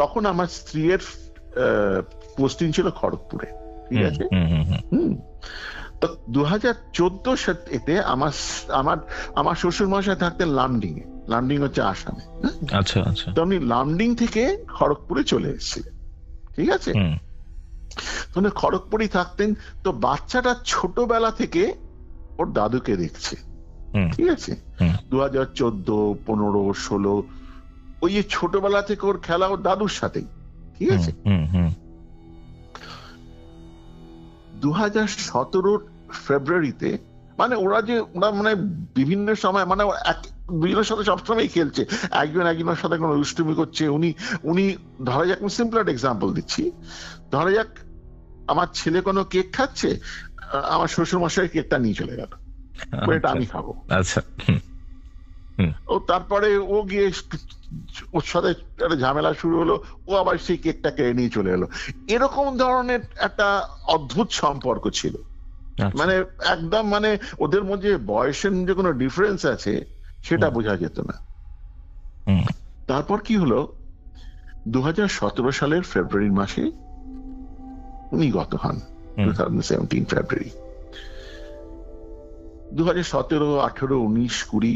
তখন আমার স্ত্রীর পোস্টিং ছিল খড়গপুরে, ঠিক আছে। তো 2014 আমার শ্বশুর মশাই থাকতেন লামডিং এ। লামডিং হচ্ছে আসামে। আচ্ছা আচ্ছা। তো উনি লামডিং থেকে খড়গপুরে চলে এসেছিলেন, ঠিক আছে। তো উনি খড়গপুরেই থাকতেন। তো বাচ্চাটা ছোটবেলা থেকে ওর দাদুকে দেখছে, ঠিক আছে। 2014, 15, 16 ওই যে ছোটবেলা থেকে ওর খেলা ওর দাদুর সাথেই, ঠিক আছে। 2017 ফেব্রুয়ারিতে মানে ওরা মানে বিভিন্ন সময় মানে দুজনের সাথে সবসময় খেলছে, একজনের সাথে কোনো দুষ্টুমি করছে। উনি ধরা যাক, আমি সিম্পল একটা এক্সাম্পল দিচ্ছি, ধরা যাক আমার ছেলে কোনো কেক খাচ্ছে, আমার শ্বশুর মশাই কেকটা নিয়ে চলে গেল, এটা আমি খাবো। আচ্ছা। ও তারপরে ও গিয়ে ওর সাথে একটা ঝামেলা শুরু হলো, ও আবার সেই কেকটা কেড়ে নিয়ে চলে এলো। এরকম ধরনের একটা অদ্ভুত সম্পর্ক ছিল। মানে একদম মানে ওদের মধ্যে বয়সের যে কোনো ডিফারেন্স আছে সেটা বোঝা যেত না। তারপর কি হলো, 2017 সালের ফেব্রুয়ারি মাসে উনি গত হন, 2017 ফেব্রুয়ারি। 2017, 18, 19, 20,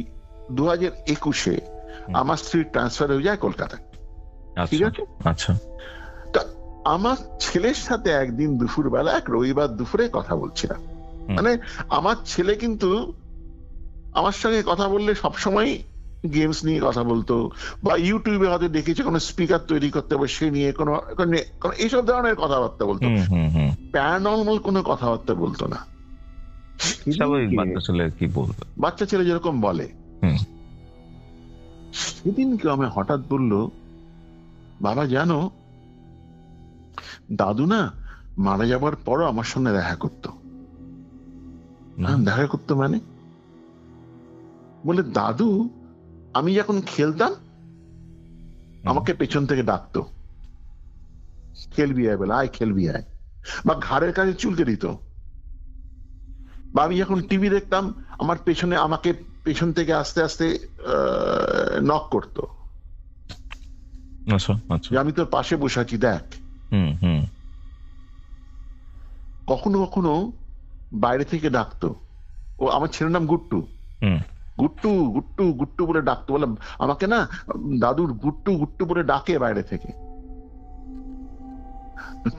2021-এ আমার স্ত্রীর ট্রান্সফার হয়ে যায় কলকাতায়, ঠিক আছে। আচ্ছা। তা আমার ছেলের সাথে একদিন দুপুর বেলা, এক রবিবার দুপুরে কথা বলছিলাম। মানে আমার ছেলে কিন্তু আমার সঙ্গে কথা বললে সবসময় গেমস নিয়ে কথা বলতো, বা ইউটিউবে হয়তো দেখেছে কোনো স্পিকার তৈরি করতে হবে সে নিয়ে কোনো এইসব ধরনের কথাবার্তা বলতো, প্যারানর্মাল কোনো কথাবার্তা বলতো না। বাচ্চা ছেলে যেরকম বলে। সেদিন কেউ আমি হঠাৎ বললো, বাবা জানো দাদু না মারা যাবার পরও আমার সঙ্গে দেখা করতো। দেখা করতো মানে বলে, দাদু আমি যখন খেলতাম আমাকে পেছন থেকে ডাকতো, খেলবি আয় বলে, আয় খেলবি আয়, বা ঘাড়ের কাছে চুলকে দিত। বা আমি যখন টিভি দেখতাম আমার পেছনে আমাকে পেছন থেকে আস্তে আস্তে নক করতো, আমি তোর পাশে বসে আছি দেখ। কখনো কখনো বাইরে থেকে ডাকতো, ও আমার ছেলের নাম গুট্টু, গুট্টু গুট্টু গুট্টু বলে ডাকতো, বলে আমাকে না দাদুর গুট্টু গুট্টু বলে ডাকে বাইরে থেকে।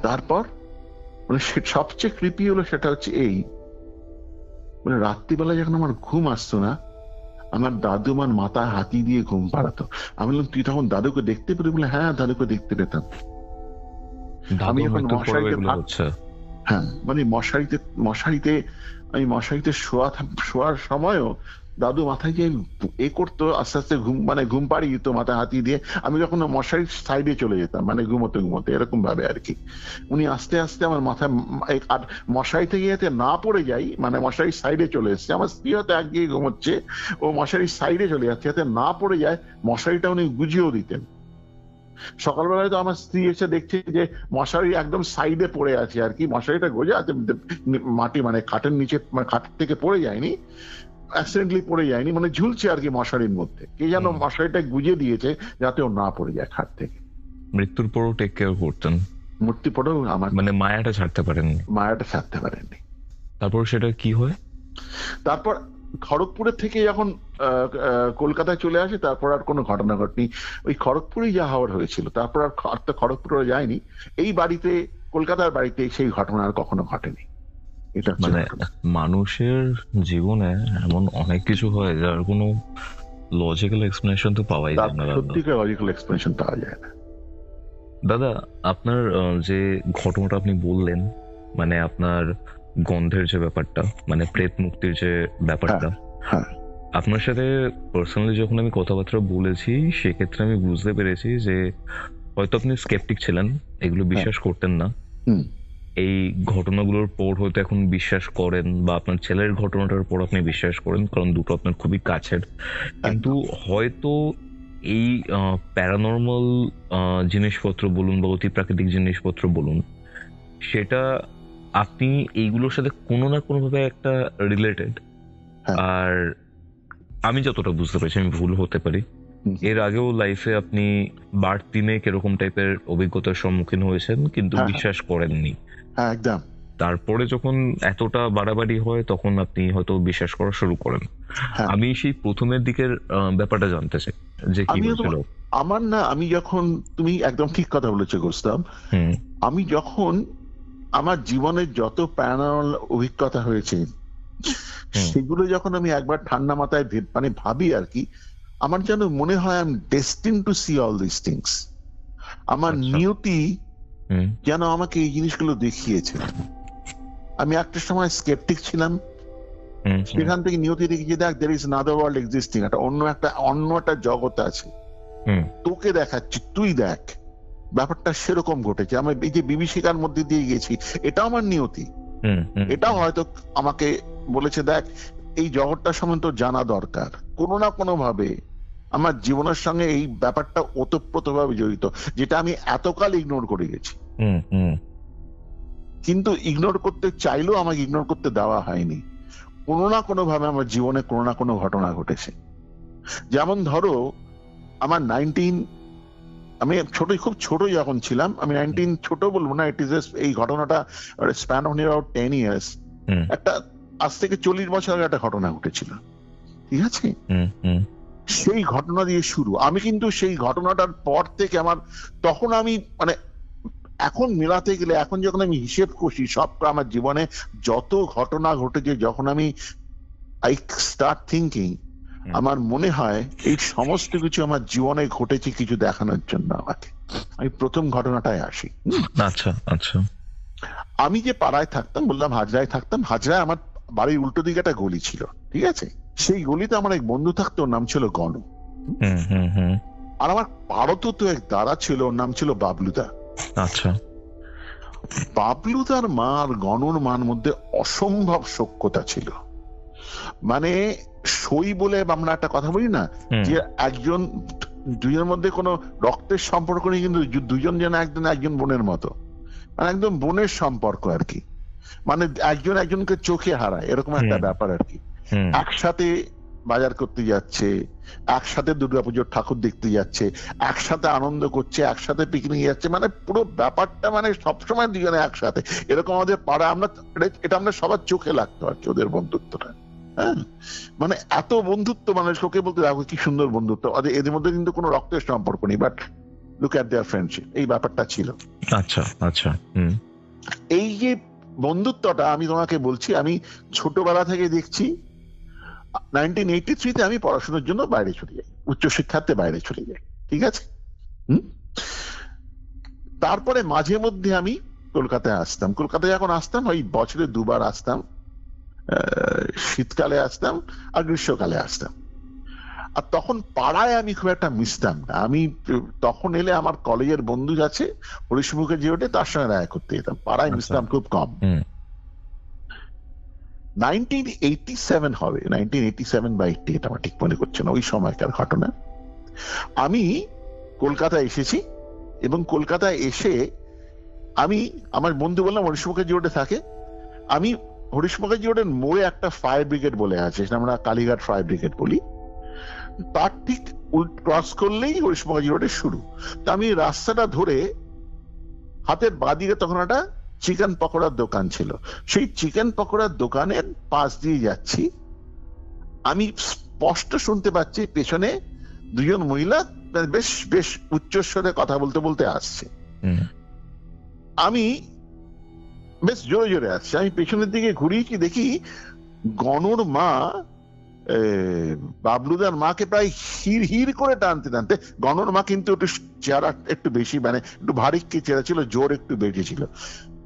তারপর মানে সবচেয়ে কৃপি হলো সেটা হচ্ছে এই, মানে রাত্রিবেলা যখন আমার ঘুম আসতো না, আমার দাদু আমার মাথায় হাতি দিয়ে ঘুম পাড়াতো। আমি বললাম, তুই তখন দাদুকে দেখতে পেলি? বলে, হ্যাঁ দাদুকে দেখতে পেতাম। আমি যখন হ্যাঁ মানে মশারিতে শোয়ার সময়ও দাদু মাথায় গিয়ে এ করতো, আস্তে আস্তে ঘুম পাড়িয়ে দিত মাথায় হাতি দিয়ে। আমি যখন মশারির সাইডে চলে যেতাম মানে ঘুমোতে এরকম ভাবে আর কি, উনি আস্তে আস্তে আমার মাথায়, আর মশারি থেকে যাতে না পড়ে যাই, মানে মশারির সাইডে চলে এসছে, আমার স্ত্রী হয়তো একদিকে ঘুমোচ্ছে, ও মশারির সাইডে চলে যাচ্ছে, যাতে না পড়ে যায় মশারিটা উনি গুজিয়েও দিতেন। সকালবেলায় তো আমার স্ত্রী এসে দেখছে যে মশারি একদম সাইডে পড়ে আছে আর কি, মশারিটা গোজা আছে মাটি, মানে খাটের নিচে, মানে খাট থেকে পড়ে যায়নি, অ্যাক্সিডেন্টলি পড়ে যায়নি, মানে ঝুলছে আর কি মশারির মধ্যে, কে যেন মশারিটা গুজে দিয়েছে যাতে ও না পড়ে যায় খাট থেকে। মৃত্যুর পরও টেক কেয়ার করতেন? মূর্তি পড়েও আমার মানে মায়াটা ছাড়তে পারেননি? মায়াটা ছাড়তে পারেননি। তারপর সেটা কি হয়? তারপর খড়গপুরের থেকে যখন কলকাতায় চলে আসে, তারপর আর কোনো ঘটনা ঘটেনি, ওই খড়গপুরেই যা হওয়ার হয়েছিল, তারপর আর তো খড়গপুরে যায়নি, এই বাড়িতে, কলকাতার বাড়িতে সেই ঘটনা আর কখনো ঘটেনি। এটা মানে মানুষের জীবনে এমন অনেক কিছু হয় যার কোনো লজিক্যাল এক্সপ্লেনেশন তো পাওয়াই যায় না। সত্যিকার লজিক্যাল এক্সপ্লেনেশন পাওয়া যায় না। দাদা, আপনার যে ঘটনাটা আপনি বললেন, মানে আপনার গন্ধের যে ব্যাপারটা, মানে প্রেত মুক্তির যে ব্যাপারটা, আপনার সাথে পার্সোনালি যখন আমি কথাবার্তা বলেছি সেক্ষেত্রে আমি বুঝতে পেরেছি যে হয়তো আপনি স্কেপটিক ছিলেন, এগুলো বিশ্বাস করতেন না। এই ঘটনাগুলোর পর হয়তো এখন বিশ্বাস করেন, বা আপনার ছেলের ঘটনাটার পর আপনি বিশ্বাস করেন, কারণ দুটো আপনার খুবই কাছের। কিন্তু হয়তো এই প্যারানর্মাল জিনিসপত্র বলুন বা অতি প্রাকৃতিক জিনিসপত্র বলুন, সেটা আপনি এইগুলোর সাথে কোনো না কোনো ভাবে একটা রিলেটেড। আর আমি যতটা বুঝতে পারছি, আমি ভুল হতে পারি, এর আগেও লাইফে আপনি বাড়তি মেঘ এরকম টাইপের অভিজ্ঞতার সম্মুখীন হয়েছেন কিন্তু বিশ্বাস করেননি। একদম। তারপরে যখন এতটা বাড়াবাড়ি হয় তখন আপনি হয়তো বিশ্বাস করা শুরু করেন। আমি সেই প্রথমের দিকের ব্যাপারটা জানতে চাই যে কি হয়েছিল। আমার না, আমি যখন, তুমি একদম ঠিক কথা বলেছো গোস্তাম, আমি যখন আমার জীবনের যত প্যারানর্মাল অভিজ্ঞতা হয়েছে সেগুলো যখন আমি একবার ঠান্ডা মাথায় মানে ভাবি আর কি, আমার যেন মনে হয় I am destined to see all this things. আমার নিয়তি যেন আমাকে এই জিনিসগুলো দেখিয়েছে। আমি একটা সময় স্কেপটিক ছিলাম, সেখান থেকে নিয়তি দেখিয়ে দেখ there is another world existing, অন্য একটা জগৎ আছে, তোকে দেখাচ্ছি, তুই দেখ। ব্যাপারটা সেরকম ঘটেছে। আমি এই যে বিভীষিকার মধ্যে দিয়ে গেছি, এটা আমার নিয়তি। এটাও হয়তো আমাকে বলেছে দেখ এই জগৎটা সম্বন্ধে তোর জানা দরকার। কোনো না কোনো ভাবে আমার জীবনের সঙ্গে এই ব্যাপারটা ওতপ্রোতভাবে জড়িত, যেটা আমি এতকাল ইগনোর করে গেছি। কিন্তু ইগনোর করতে চাইলেও আমাকে ইগনোর করতে দেওয়া হয়নি। কোনো না কোনো ভাবে আমার জীবনে কোনো না কোনো ঘটনা ঘটেছে। যেমন ধরো আমার আমি খুব ছোট যখন ছিলাম, আমি 19 ছোট বলবো না, ইট ইজ এই ঘটনাটা স্প্যান অফ নিয়ার 10 ইয়ার্স, একটা আজ থেকে 40 বছর আগে একটা ঘটনা ঘটেছিল, ঠিক আছে? সেই ঘটনা দিয়ে শুরু। আমি কিন্তু সেই ঘটনাটার পর থেকে তখন আমি মানে এখন মেলাতে গেলে, এখন যখন আমি হিসেব করছি সব আমার জীবনে যত ঘটনা ঘটেছে, যখন আমি আই স্টার্ট থিঙ্কিং, আমার মনে হয় এই সমস্ত কিছু আমার জীবনে ঘটেছে কিছু দেখানোর জন্য আমাকে। আমি প্রথম ঘটনাটায় আসি। আচ্ছা আচ্ছা। আমি যে পাড়ায় থাকতাম, বললাম হাজরায় থাকতাম, হাজরায় আমার বাড়ির উল্টো দিকে একটা গলি ছিল, ঠিক আছে? সেই গলিতে আমার এক বন্ধু থাকতো, ওর নাম ছিল গণ। আর আমার পাড়তো তো এক দাদা ছিল, ওর নাম ছিল বাবলুদা। আচ্ছা। বাবলুদার মা আর গণর মার মধ্যে অসম্ভব সখ্যতা ছিল। মানে সই বলে আমরা একটা কথা বলি না, যে দুজনের মধ্যে কোনো রক্তের সম্পর্ক নেই, কিন্তু দুজন যেন একজন বোনের মতো, মানে একদম বোনের সম্পর্ক আর কি। মানে একজন একজনকে চোখে হারায়, এরকম একটা ব্যাপার আর কি। একসাথে বাজার করতে যাচ্ছে, একসাথে দুর্গাপুজোর ঠাকুর দেখতে যাচ্ছে, একসাথে আনন্দ করছে, একসাথে পিকনিক যাচ্ছে, মানে পুরো ব্যাপারটা মানে সবসময় দুজনে একসাথে। এরকম আমাদের পাড়া, এটা আমরা সবার চোখে লাগতো আর কি ওদের বন্ধুত্বটা। হ্যাঁ, মানে এত বন্ধুত্ব, মানে লোকে বলতে দেখো কি সুন্দর বন্ধুত্ব, এদের মধ্যে কিন্তু কোনো রক্তের সম্পর্ক নেই, but look at their friendship, এই ব্যাপারটা ছিল। আচ্ছা আচ্ছা। এই যে বন্ধুত্বটা আমি তোমাকে বলছি, আমি ছোটবেলা থেকে দেখছি। 1983-তে আমি পড়াশোনার জন্য বাইরে চলে যাই, উচ্চশিক্ষার্থে বাইরে চলে যাই, ঠিক আছে? তারপরে মাঝে মধ্যে আমি কলকাতায় আসতাম। কলকাতায় যখন আসতাম, ওই বছরে 2 বার আসতাম, শীতকালে আসতাম আর গ্রীষ্মকালে আসতাম। আর তখন পাড়ায় আমি খুব একটা মিশতাম না। আমি তখন এলে আমার কলেজের বন্ধু আছে হরিশমুখে যে ওঠে, তার সঙ্গে দেখা করতে যেতাম, পাড়ায় মিশতাম খুব কম। 1987 হবে, 1987 বা 80, এটা আমার ঠিক মনে করছে না, ওই সময়কার ঘটনা। আমি কলকাতায় এসেছি এবং কলকাতায় এসে আমি আমার বন্ধু বললাম হরিশ মুখার্জি রোডে থাকে, আমি হরিশ মুখার্জি রোডের মোড়ে একটা ফায়ার ব্রিগেড বলে আছে, সেটা আমরা কালীঘাট ফায়ার ব্রিগেড বলি, তার ঠিক ক্রস করলেই হরিশ মুখার্জি রোডের শুরু। তা আমি রাস্তাটা ধরে হাতের বাঁদিকে তখন একটা চিকেন পকোড়ার দোকান ছিল, সেই চিকেন পকোড়ার দোকানের পাশ দিয়ে যাচ্ছি, আমি স্পষ্ট শুনতে পাচ্ছি পেছনে দুজন মহিলা বেশ বেশ উচ্চস্বরে কথা বলতে বলতে আসছে। আমি বেশ জোরে জোরে আসছে, আমি পেছনের দিকে ঘুরিয়েছি, দেখি গণর মা বাবলুদার মাকে প্রায় হির হির করে টানতে টানতে, গণর মা কিন্তু একটু চেহারা একটু বেশি মানে একটু ভারী চেহারা ছিল, জোর একটু বেশি ছিল,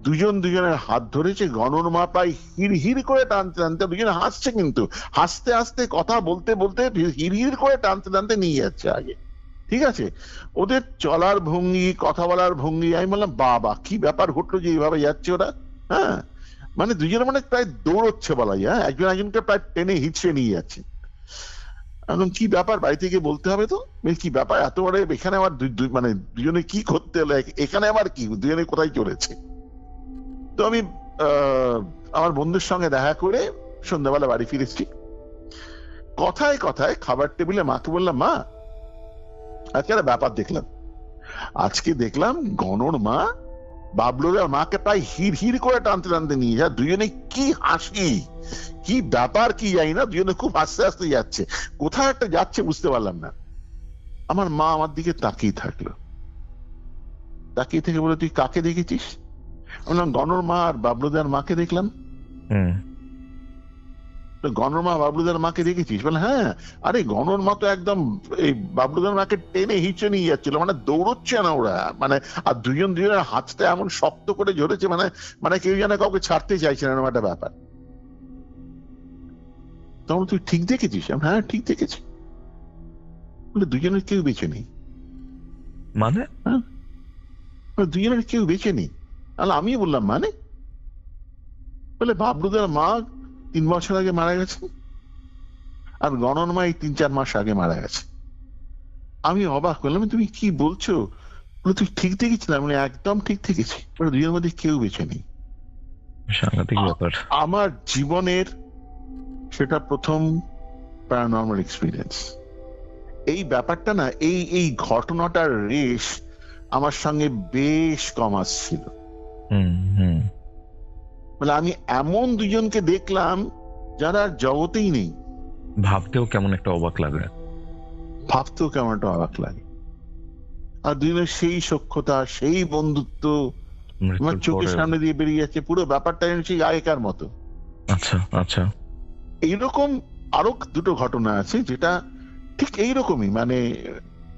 দুজন দুজনের হাত ধরেছে, গণর মা প্রায় হির হির করে টানতে টানতে, দুজনে হাসছে কিন্তু হাসতে হাসতে কথা বলতে বলতে হির হির করে টানতে টানতে নিয়ে যাচ্ছে আগে। ঠিক আছে, ওদের চলার ভঙ্গি, কথা বলার ভঙ্গি, আমি বললাম বাবা কি ব্যাপার ঘটলো যে এইভাবে যাচ্ছে ওরা। হ্যাঁ, মানে দুজনে মানে প্রায় দৌড়চ্ছে বলা যায়, হ্যাঁ, একজন একজনকে প্রায় টেনে হিচড়ে নিয়ে যাচ্ছে। এখন কি ব্যাপার, বাড়ি থেকে বলতে হবে তো কি ব্যাপার এত বড়, এখানে আবার মানে দুজনে কি করতে হলো, এখানে আবার কি, দুজনে কোথায় চলেছে। তো আমি আমার বন্ধুর সঙ্গে দেখা করে সন্ধ্যাবেলা বাড়ি ফিরেছি, কথায় কথায় খাবার টেবিলে মাকে বললাম, মা আজকে একটা ব্যাপার দেখলাম, আজকে দেখলাম গণর মা বাবলুর মাকে প্রায় হির হির করে টানতে টানতে নিয়ে যায়, দুজনে কি হাসি, কি ব্যাপার কি জানি না, দুজনে খুব হাসতে হাসতে যাচ্ছে, কোথায় একটা যাচ্ছে বুঝতে পারলাম না। আমার মা আমার দিকে তাকিয়ে থাকলো, তাকিয়ে থেকে বলে, তুই কাকে দেখেছিস? বললাম গণর মা আর বাবলুদার মাকে দেখলাম। গণর মা বাবলুদার মাকে দেখেছিস? বলে হ্যাঁ, আরে গণর মা তো একদম এই বাবলুদার মাকে টেনে হিচড়ে নিয়ে যাচ্ছিল, মানে দৌড়চ্ছে না ওরা, মানে আর দুজন দুজনের হাতটা এমন শক্ত করে ধরেছে, মানে মানে কেউ যেন কাউকে ছাড়তে চাইছে না, এরকম একটা ব্যাপার। তখন তুই ঠিক দেখেছিস? হ্যাঁ ঠিক দেখেছি। বলে দুজনের কেউ বেঁচে নেই। মানে? হ্যাঁ, দুজনের কেউ বেঁচে নেই। আমি বললাম মানে? বলে বাবলুদার মা 3 বছর আগে মারা গেছে, আর গণর মা এই 3-4 মাস আগে মারা গেছে। আমি অবাক করলাম, তুমি কি বলছো? বলে তুই ঠিক দেখেছিলাম? মানে একদম ঠিক দেখেছি। বলে দুজনের মধ্যে কেউ বেঁচে নেই। সাংঘাতিক ব্যাপার। আমার জীবনের সেটা প্রথম প্যারানর্মাল এক্সপিরিয়েন্স। এই ব্যাপারটা না, এই ঘটনাটার রেশ আমার সঙ্গে বেশ কম আসছিল। মানে আমি এমন দুজনকে দেখলাম যারা জগতেই নেই। ভাবতেও কেমন একটা অবাক লাগে, আর দুজনের সেই সখ্যতা, সেই বন্ধুত্ব আমার চোখের সামনে দিয়ে বেরিয়ে যাচ্ছে, পুরো ব্যাপারটা সেই আগেকার মতো। আচ্ছা আচ্ছা। এইরকম আরো দুটো ঘটনা আছে যেটা ঠিক এইরকমই, মানে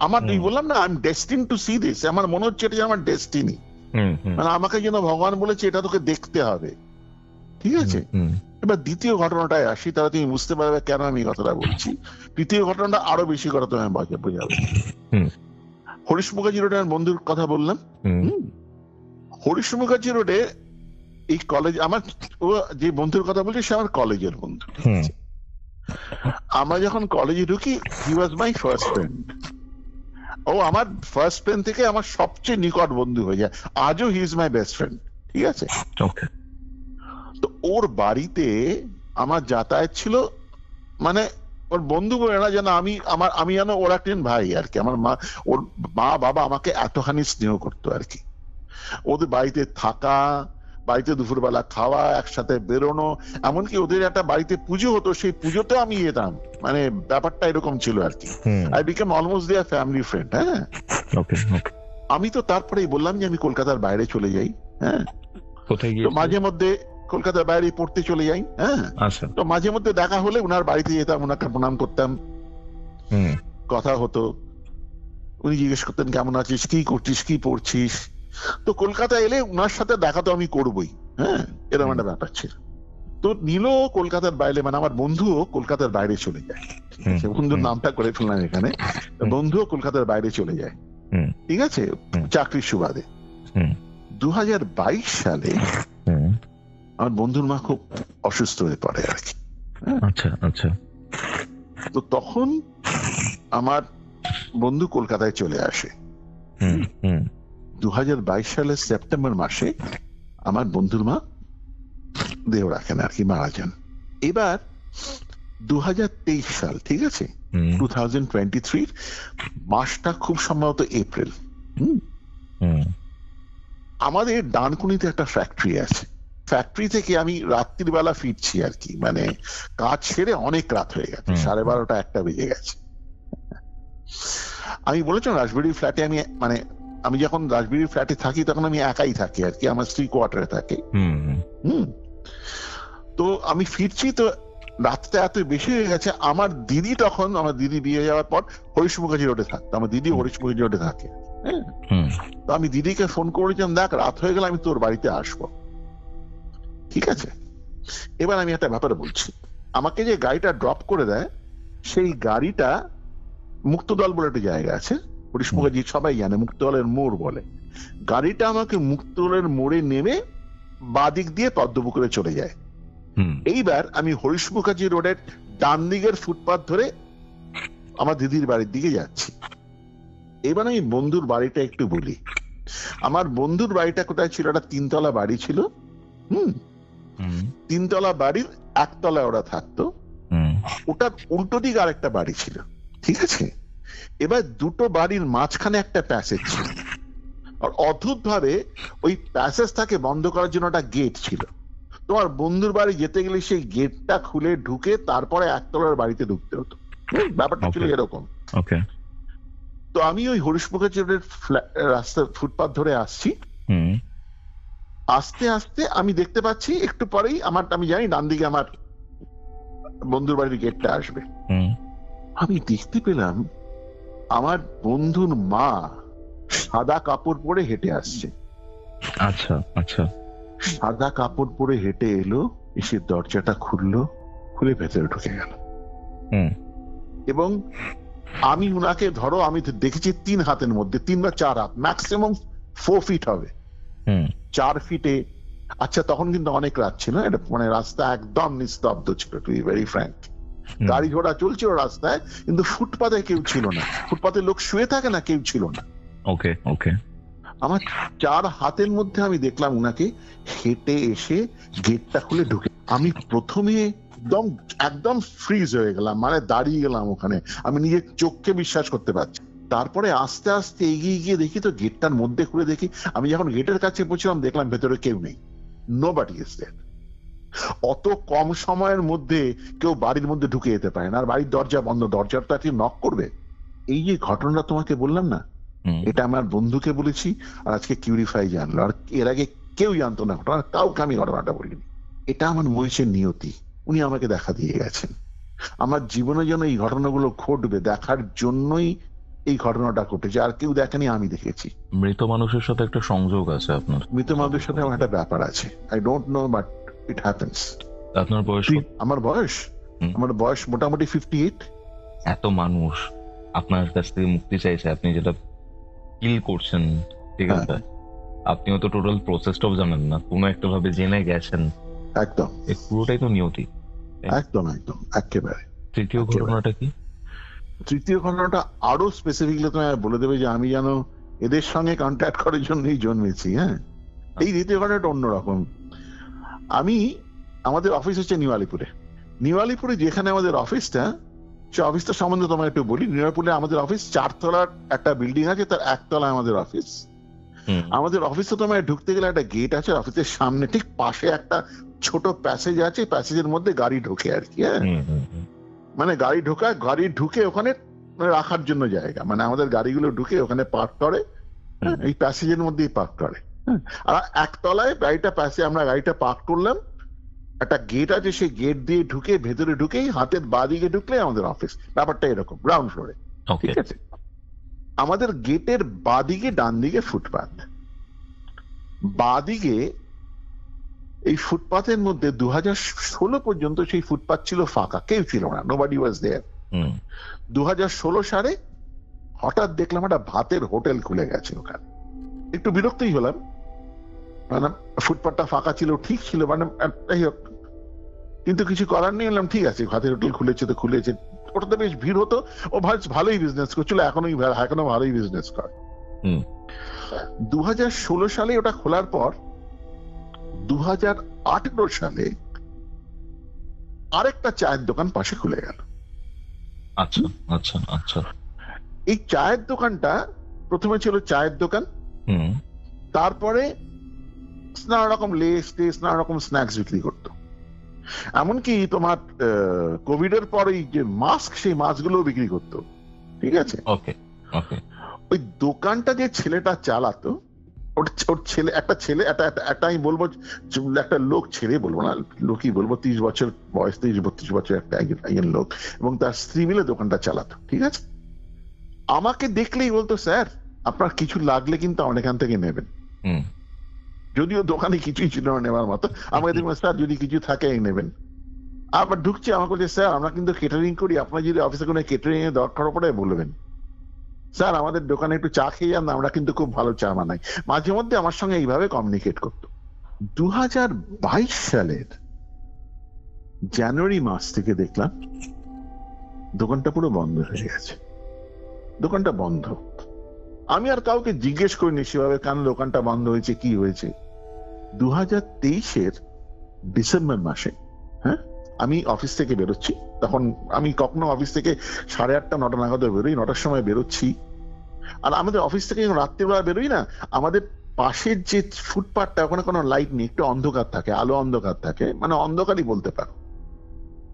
আমার বললাম না, I am destined to see this, আমার মনে হচ্ছে এটা আমার ডেস্টিনি, মানে আমাকে যেন ভগবান বলেছে এটা তোকে দেখতে হবে। ঠিক আছে, এবার দ্বিতীয় ঘটনাটায় আসি, তাহলে তুমি বুঝতে পারবে কেন আমি কথাটা বলছি। দ্বিতীয় ঘটনাটা আরো বেশি করে তুমি বোঝাবে। হরিশ মুখার্জি রোডে আমার বন্ধুর কথা বললাম। হরিশ মুখার্জি রোডে এই কলেজ, আমার যে বন্ধুর কথা বলছি সে আমার কলেজের বন্ধু। আমরা যখন কলেজে ঢুকি, হি ওয়াজ মাই ফার্স্ট ফ্রেন্ড। ও আমার ফার্স্ট ফ্রেন্ড থেকে আমার সবচেয়ে নিকট বন্ধু হয়ে যায়, আজও he is my best friend. ঠিক আছে, তো ওর বাড়িতে আমার যাতায়াত ছিল, মানে ওর বন্ধু বলে না যেন আমি যেন ওর একজন ভাই আর কি। আমার ওর মা বাবা আমাকে এতখানি স্নেহ করতো আর কি। ওদের বাড়িতে থাকা, বাড়িতে দুপুরবেলা খাওয়া, একসাথে বেরোনো, এমনকি ওদের একটা বাড়িতে পুজো হতো, সেই পুজোতে আমি যেতাম, মানে ব্যাপারটা এরকম ছিল আর কি। I became almost there family friend. হ্যাঁ, আমি তো তারপরেই বললাম যে আমি কলকাতার বাইরে চলে যাই। হ্যাঁ, মাঝে মধ্যে কলকাতার বাইরে পড়তে চলে যাই। হ্যাঁ, তো মাঝে মধ্যে দেখা হলে ওনার বাড়িতে যেতাম, ওনাকে প্রণাম করতাম, কথা হতো। উনি জিজ্ঞেস করতেন কেমন আছিস, কি করছিস, কি পড়ছিস। তো কলকাতা এলে ওনার সাথে দেখা তো আমি করবোই। হ্যাঁ, এরকম একটা ব্যাপার ছিল। তো নীলও কলকাতার বাইরে, মানে আমার বন্ধুও কলকাতার বাইরে চলে যায়। বন্ধুর নামটা করে ফেললাম এখানে। বন্ধুও কলকাতার বাইরে চলে যায়, ঠিক আছে, চাকরির সুবাদে। 2022 সালে আমার বন্ধুর মা খুব অসুস্থ হয়ে পড়ে আর কি। আচ্ছা আচ্ছা। তো তখন আমার বন্ধু কলকাতায় চলে আসে। 2022 সালের সেপ্টেম্বর মাসে আমার বন্ধুর মা দেহ রাখেন আর কি, মারা যান। এবার 2023 সাল, ঠিক আছে, 2023 মাসটা খুব সম্ভবত এপ্রিল। আমাদের ডানকুনিতে একটা ফ্যাক্টরি আছে, ফ্যাক্টরি থেকে আমি রাত্রির বেলা ফিরছি আর কি, মানে কাজ ছেড়ে অনেক রাত হয়ে গেছে, 12:30 1টা বেজে গেছে। আমি বলেছিলাম রাজবাড়ির ফ্ল্যাটে আমি যখন রাজবাড়ির ফ্ল্যাটে থাকি তখন আমি একাই থাকি আর কি, আমার স্ত্রী কোয়ার্টারে থাকে। তো আমি ফিরছি, তো রাতটা এত বেশি হয়ে গেছে। আমার দিদি বিয়ে যাওয়ার পর হরিশ মুখার্জি রোডে থাকতো, আমার দিদি হরিশ মুখার্জি রোডে থাকে। তো আমি দিদিকে ফোন করেছিলাম, দেখ রাত হয়ে গেলে আমি তোর বাড়িতে আসবো, ঠিক আছে। এবার আমি একটা ব্যাপারে বলছি, আমাকে যে গাড়িটা ড্রপ করে দেয় সেই গাড়িটা মুক্তদল বলে একটা জায়গা আছে, হরিশ মুখার্জি সবাই জানে, মুক্তদলের মোড় বলে। গাড়িটা আমাকে মুক্তদলের মোড়ে নেমে বাদিক দিয়ে পদ্মপুকুরে চলে যায়। এইবার আমি হরিশ মুখার্জি রোডের ডান দিকের ফুটপাথ ধরে আমার দিদির বাড়ির দিকে যাচ্ছি। এবার আমি বন্ধুর বাড়িটা একটু বলি। আমার বন্ধুর বাড়িটা কোথায় ছিল? একটা 3তলা বাড়ি ছিল। 3তলা বাড়ির 1তলায় ওরা থাকতো, ওটার উল্টো দিকে আরেকটা বাড়ি ছিল, ঠিক আছে। এবার দুটো বাড়ির মাঝখানে একটা প্যাসেজ ছিল, আর অদ্ভুত ভাবে ওই প্যাসেজটাকে বন্ধ করার জন্য একটা গেট ছিল। তোমার বন্ধুর বাড়ি যেতে গেলে সেই গেটটা খুলে ঢুকে তারপরে 1তলার বাড়িতে ঢুকতে হতো। ব্যাপারটা ছিল এরকম। তো আমি ওই হরিশ মুখার্জি রোডের রাস্তা ফুটপাথ ধরে আসছি, আস্তে আস্তে আমি দেখতে পাচ্ছি একটু পরেই আমি জানি ডান দিকে আমার বন্ধুর বাড়ির গেটটা আসবে। আমি দেখতে পেলাম আমার বন্ধুর মা সাদা কাপড় পরে হেঁটে আসছে। আচ্ছা আচ্ছা। সাদা কাপড় পরে হেঁটে এলো, এসে দরজাটা খুলে ভেতরে ঢুকে গেল। এবং আমি উনাকে আমি দেখেছি 3 হাতের মধ্যে, 3 বা 4 হাত, ম্যাক্সিমাম 4 ফিট হবে, 4 ফিটে। আচ্ছা তখন কিন্তু অনেক রাত ছিল, এটা মানে রাস্তা একদম নিস্তব্ধ ছিল, টু বি ভেরি ফ্র্যাঙ্ক। গাড়ি ঘোড়া চলছিল রাস্তায়, কিন্তু ফুটপাতে কেউ ছিল না, ফুটপাতে লোক শুয়ে থাকে না, কেউ ছিল না। ওকে ওকে। আমার 4 হাতের মধ্যে আমি দেখলাম উনাকে হেঁটে এসে গেটটা খুলে ঢুকে। আমি প্রথমে একদম ফ্রিজ হয়ে গেলাম, মানে দাঁড়িয়ে গেলাম ওখানে, আমি নিজের চোখকে বিশ্বাস করতে পারছি। তারপরে আস্তে আস্তে এগিয়ে গিয়ে দেখি তো গেটটার মধ্যে খুলে দেখি, আমি যখন গেটের কাছে পৌঁছলাম দেখলাম ভেতরে কেউ নেই, নোবডি ইজ দেয়ার। অত কম সময়ের মধ্যে কেউ বাড়ির মধ্যে ঢুকে যেতে পারে না, আর বাড়ির দরজা বন্ধ, দরজাটা কি নক করবে? এই যে ঘটনাটা তোমাকে বললাম না, এটা আমার বন্ধুকে বলেছি আর আজকে কিউরিফাই জানলো, আর এর আগে কেউ জানতো না ঘটনা, কাউকে আমি ঘটনাটা বলিনি। এটা আমার মহিষের নিয়তি, উনি আমাকে দেখা দিয়ে গেছেন। আমার জীবনে যেন এই ঘটনাগুলো ঘটবে দেখার জন্যই এই ঘটনাটা ঘটেছে, আর কেউ দেখেনি, আমি দেখেছি। মৃত মানুষের সাথে একটা সংযোগ আছে আপনার? মৃত মানুষের সাথে আমার একটা ব্যাপার আছে, I don't know but it happens. আপনার বয়স? আমার বয়স মোটামুটি 58। এত মানুষ আপনার কাছ থেকে মুক্তি চাইছে, আপনি যেটা ফিল করছেন, ঠিক আছে, আপনিও তো টোটাল প্রসেসটাও জানেন না, কোনো একটা ভাবে জেনে গেছেন। একদম, এই পুরোটাই তো নিয়তি। একদম একদম একেবারে। তৃতীয় ঘটনাটা কি? তৃতীয় ঘটনাটা আরো স্পেসিফিকলি তোমায় বলে দেবে যে আমি যেন এদের সঙ্গে কন্ট্যাক্ট করার জন্যই জন্মেছি। হ্যাঁ, এই দ্বিতীয় ঘটনাটা অন্যরকম। আমাদের অফিস হচ্ছে নিউ-আলিপুরে, যেখানে আমাদের অফিসটা, সে অফিসটা সম্বন্ধে তোমায় একটু বলি। নিউ-আলিপুরে আমাদের অফিস 4 তলার একটা বিল্ডিং আছে, তার 1 তলায় আমাদের অফিস। আমাদের অফিসে তোমায় ঢুকতে গেলে একটা গেট আছে, অফিসের সামনে ঠিক পাশে একটা ছোট প্যাসেজ আছে, প্যাসেজের মধ্যে গাড়ি ঢোকে আর কি। হ্যাঁ, মানে গাড়ি ঢুকে ওখানে রাখার জন্য জায়গা, মানে আমাদের গাড়িগুলো ঢুকে ওখানে পার্ক করে, এই প্যাসেজের মধ্যেই পার্ক করে। আর 1 তলায় আমরা গাড়িটা পার্ক করলাম, একটা গেট আছে, সেই গেট দিয়ে ঢুকে ভেতরে ঢুকেই হাতের বাঁ দিকে ঢুকলে আমাদের অফিস। ব্যাপারটা এরকম, গ্রাউন্ড ফ্লোরে, ঠিক আছে। আমাদের গেটের বাঁ দিকে ডান দিকে ফুটপাথ, বাঁ দিকে এই ফুটপাথের মধ্যে 2016 পর্যন্ত সেই ফুটপাথ ছিল ফাঁকা, কেউ ছিল না, নোবডি ওয়াজ দেয়ার। 2016 সালে হঠাৎ দেখলাম একটা ভাতের হোটেল খুলে গেছে ওখানে। একটু বিরক্তই হলাম, মানে ফুটপাথটা ফাঁকা ছিল, ঠিক ছিল, মানে কিন্তু কিছু করার নেই। এলাম, ঠিক আছে, ভাতের হোটেল খুলেছে তো খুলেছে। ওটাতে বেশ ভিড় হতো, ও ভালোই বিজনেস করছিল, এখনো ভালোই বিজনেস করে। 2016 সালে ওটা খোলার পর 2018 সালে আরেকটা চায়ের দোকান পাশে খুলে গেল। আচ্ছা আচ্ছা আচ্ছা। এই চায়ের দোকানটা প্রথমে ছিল চায়ের দোকান, তারপরে নানা রকম লেস টেস নানা রকম স্ন্যাক্স বিক্রি করতো। এমনকি তোমার কোভিড এর পরে যে মাস্ক, সেই মাস্কগুলো বিক্রি করতো। ঠিক আছে, ওকে ওকে। ওই দোকানটা যে ছেলেটা চালাতো, ওর ছেলে, একটা ছেলে, একটা আমি বলবো একটা লোক, ছেলে বলবো না, লোকই বলবো, 30 বছর বয়স, 30-32 বছর একটা একজন লোক, এবং তার স্ত্রী মিলে দোকানটা চালাতো। ঠিক আছে, আমাকে দেখলেই বলতো, স্যার আপনার কিছু লাগলে কিন্তু আমার এখান থেকে নেবেন। যদিও দোকানে কিছুই ছিল না নেওয়ার মতো, আমাকে দেখবেন, স্যার যদি কিছু থাকে নেবেন। আবার ঢুকছে, আমাকে বলছে, স্যার আমরা কিন্তু কেটারিং করি, আপনার যদি অফিসে কোনো কেটারিং এর দরকার পড়ে বলবেন। স্যার আমাদের দোকানে একটু চা খেয়ে যান, আমরা কিন্তু খুব ভালো চা বানাই। মাঝে মধ্যে আমার সঙ্গে এইভাবে কমিউনিকেট করতো। 2022 সালের জানুয়ারি মাস থেকে দেখলাম দোকানটা পুরো বন্ধ হয়ে গেছে। দোকানটা বন্ধ। আমি আর কাউকে জিজ্ঞেস করিনি সেভাবে কেন দোকানটা বন্ধ হয়েছে, কি হয়েছে। 2023 ডিসেম্বর মাসে, হ্যাঁ, আমি অফিস থেকে বেরোচ্ছি। তখন আমি কখনো অফিস থেকে 8:30 9টা নাগাদ বেরোই, 9টার সময় বেরোচ্ছি। আর আমাদের অফিস থেকে রাত্রিবেলা বেরোই না, আমাদের পাশের যে ফুটপাথটা, ওখানে কোনো লাইট নেই, একটু অন্ধকার থাকে, আলো অন্ধকার থাকে, মানে অন্ধকারই বলতে পারো।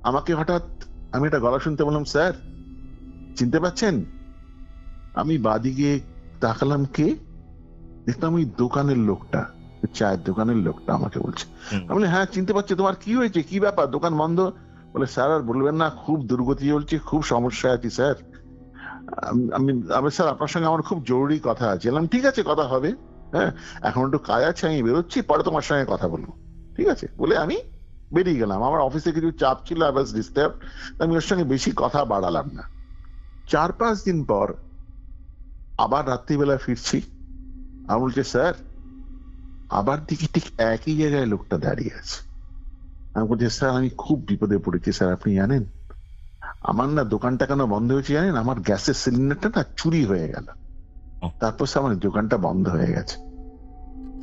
আমাকে হঠাৎ আমি একটা গলা শুনতে বললাম, স্যার চিনতে পাচ্ছেন? আমি বাদিকে তাকালাম, কে? দেখলাম ওই দোকানের লোকটা, চায়ের দোকানের লোকটা আমাকে বলছে। আমি বলি, হ্যাঁ চিনতে পারছি, তোমার কি হয়েছে, কি ব্যাপার, দোকান বন্ধ? বলে, স্যার আর বলবেন না, খুব দুর্গতি চলছে, খুব সমস্যা আছি স্যার। আমি স্যার আপনার সঙ্গে আমার খুব জরুরি কথা আছে। বললাম, ঠিক আছে কথা হবে, হ্যাঁ এখন একটু কাজ আছে, আমি বেরোচ্ছি, পরে তোমার সঙ্গে কথা বলবো। ঠিক আছে বলে আমি বেরিয়ে গেলাম। আমার অফিসে কিছু চাপ ছিল, আই ওয়াজ ডিস্টার্ব, আমি ওর সঙ্গে বেশি কথা বাড়ালাম না। 4-5 দিন পর আবার রাত্রিবেলা ফিরছি, আমি বলছি, স্যার আবার দেখি ঠিক একই জায়গায় লোকটা দাঁড়িয়ে আছে। আমি বলছি, স্যার আমি খুব বিপদে পড়েছি স্যার, আপনি জানেন আমার না দোকানটা কেন বন্ধ হয়েছে জানেন? আমার গ্যাসের সিলিন্ডারটা না চুরি হয়ে গেল, তারপর স্যার আমার দোকানটা বন্ধ হয়ে গেছে।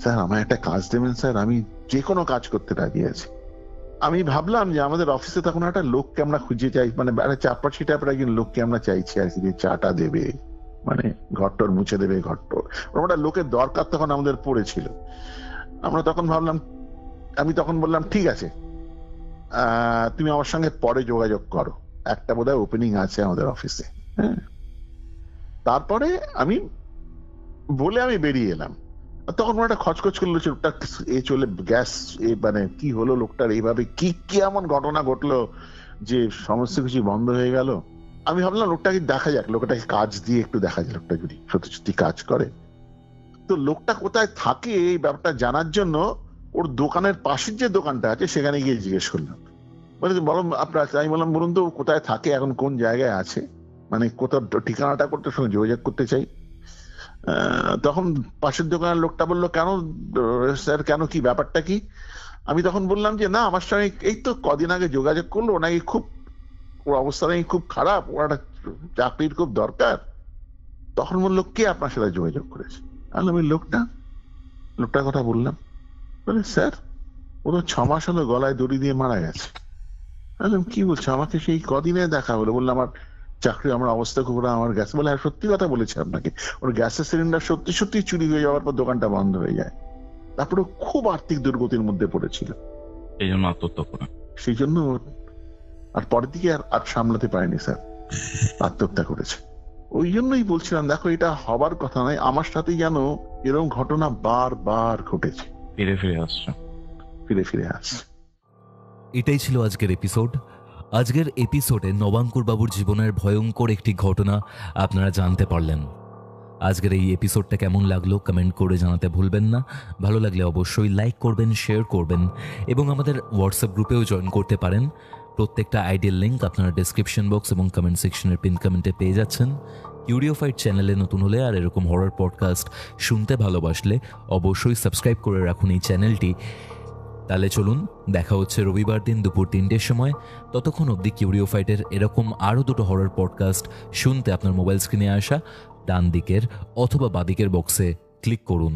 স্যার আমার একটা কাজ দেবেন স্যার, আমি যে কোনো কাজ করতে রাজি আছি। আমি ভাবলাম যে আমাদের অফিসে তখন একটা লোককে আমরা খুঁজে চাই, মানে চাপড়াছি টাইপের একজন লোককে আমরা চাইছি আর কি, যে চাটা দেবে, মানে ঘরটর মুছে দেবে, ঘরটর ওটা লোকের দরকার তখন আমাদের পড়েছিল। আমরা তখন ভাবলাম, আমি তখন বললাম, ঠিক আছে তুমি আমার সঙ্গে পরে যোগাযোগ করো, একটা বোধহয় ওপেনিং আছে আমাদের অফিসে। হ্যাঁ, তারপরে আমি বলে আমি বেরিয়ে এলাম। তখন একটা খচখচ করলো, লোকটা এ চলে গ্যাস, মানে কি হলো লোকটার, এইভাবে কি কি এমন ঘটনা ঘটলো যে সমস্ত কিছু বন্ধ হয়ে গেল। আমি ভাবলাম লোকটাকে দেখা যাক, লোকটাকে কাজ দিয়ে একটু দেখা যাক, লোকটা যদি সত্যি সত্যি কাজ করে। তো লোকটা কোথায় থাকে এই ব্যাপারটা জানার জন্য ওর দোকানের পাশের যে দোকানটা আছে সেখানে গিয়ে জিজ্ঞেস করলাম। বলে, বলো আপনার, আমি বললাম বলুন তো কোথায় থাকে, এখন কোন জায়গায় আছে, মানে কোথাও ঠিকানাটা করতে সঙ্গে যোগাযোগ করতে চাই। তখন পাশের দোকানের লোকটা বললো, কেন স্যার, কেন, কি ব্যাপারটা কি? আমি তখন বললাম যে না, আমার সঙ্গে এই তো কদিন আগে যোগাযোগ করলো, নাকি খুব ওর অবস্থা নাকি খুব খারাপ, ওর একটা চাকরির খুব দরকার। তখন বললো, কে আপনার সাথে যোগাযোগ করেছে? আমি লোকটার কথা বললাম। বলে, স্যার ও তো 6 মাস হলো গলায় দড়ি দিয়ে মারা গেছে। কি বলছো? আমাকে সেই কদিনে দেখা হলো। বললাম, আমার চাকরি, আমার অবস্থা খুব, আমার গ্যাস। বলে, আর সত্যি কথা বলেছে আপনাকে, ওর গ্যাসের সিলিন্ডার সত্যি সত্যি চুরি হয়ে যাওয়ার পর দোকানটা বন্ধ হয়ে যায়। তারপরে খুব আর্থিক দুর্গতির মধ্যে পড়েছিল, এই জন্য আত্মহত্যা করে। সেই জন্য আর পরের দিকে আর সামলাতে পারেনি স্যার, আত্মহত্যা করেছে। ওই জন্যই বলছিলাম, দেখো এটা হবার কথা নয়, আমার সাথে যেন এরকম ঘটনা বারবার ঘটেছে, ফিরে ফিরে আসছে। এটাই ছিল আজকের এপিসোড। আজকের এপিসোডে নবাঙ্কুর বাবুর জীবনের ভয়ঙ্কর একটি ঘটনা আপনারা জানতে পারলেন। আজকের এই এপিসোডটা কেমন লাগলো কমেন্ট করে জানাতে ভুলবেন না। ভালো লাগলে অবশ্যই লাইক করবেন, শেয়ার করবেন এবং আমাদের হোয়াটসঅ্যাপ গ্রুপেও জয়েন করতে পারেন। প্রত্যেকটা আইডির লিঙ্ক আপনারা ডেসক্রিপশন বক্স এবং কমেন্ট সেকশনের পিন কমেন্টে পেয়ে যাচ্ছেন। কিউরিওফাইড চ্যানেলে নতুন হলে আর এরকম হরর পডকাস্ট শুনতে ভালোবাসলে অবশ্যই সাবস্ক্রাইব করে রাখুন এই চ্যানেলটি। তাহলে চলুন, দেখা হচ্ছে রবিবার দিন দুপুর 3টের সময়। ততক্ষণ অবধি কিউরিওফাইটের এরকম আরও দুটো হরর পডকাস্ট শুনতে আপনার মোবাইল স্ক্রিনে আসা ডান দিকের অথবা বাদিকের বক্সে ক্লিক করুন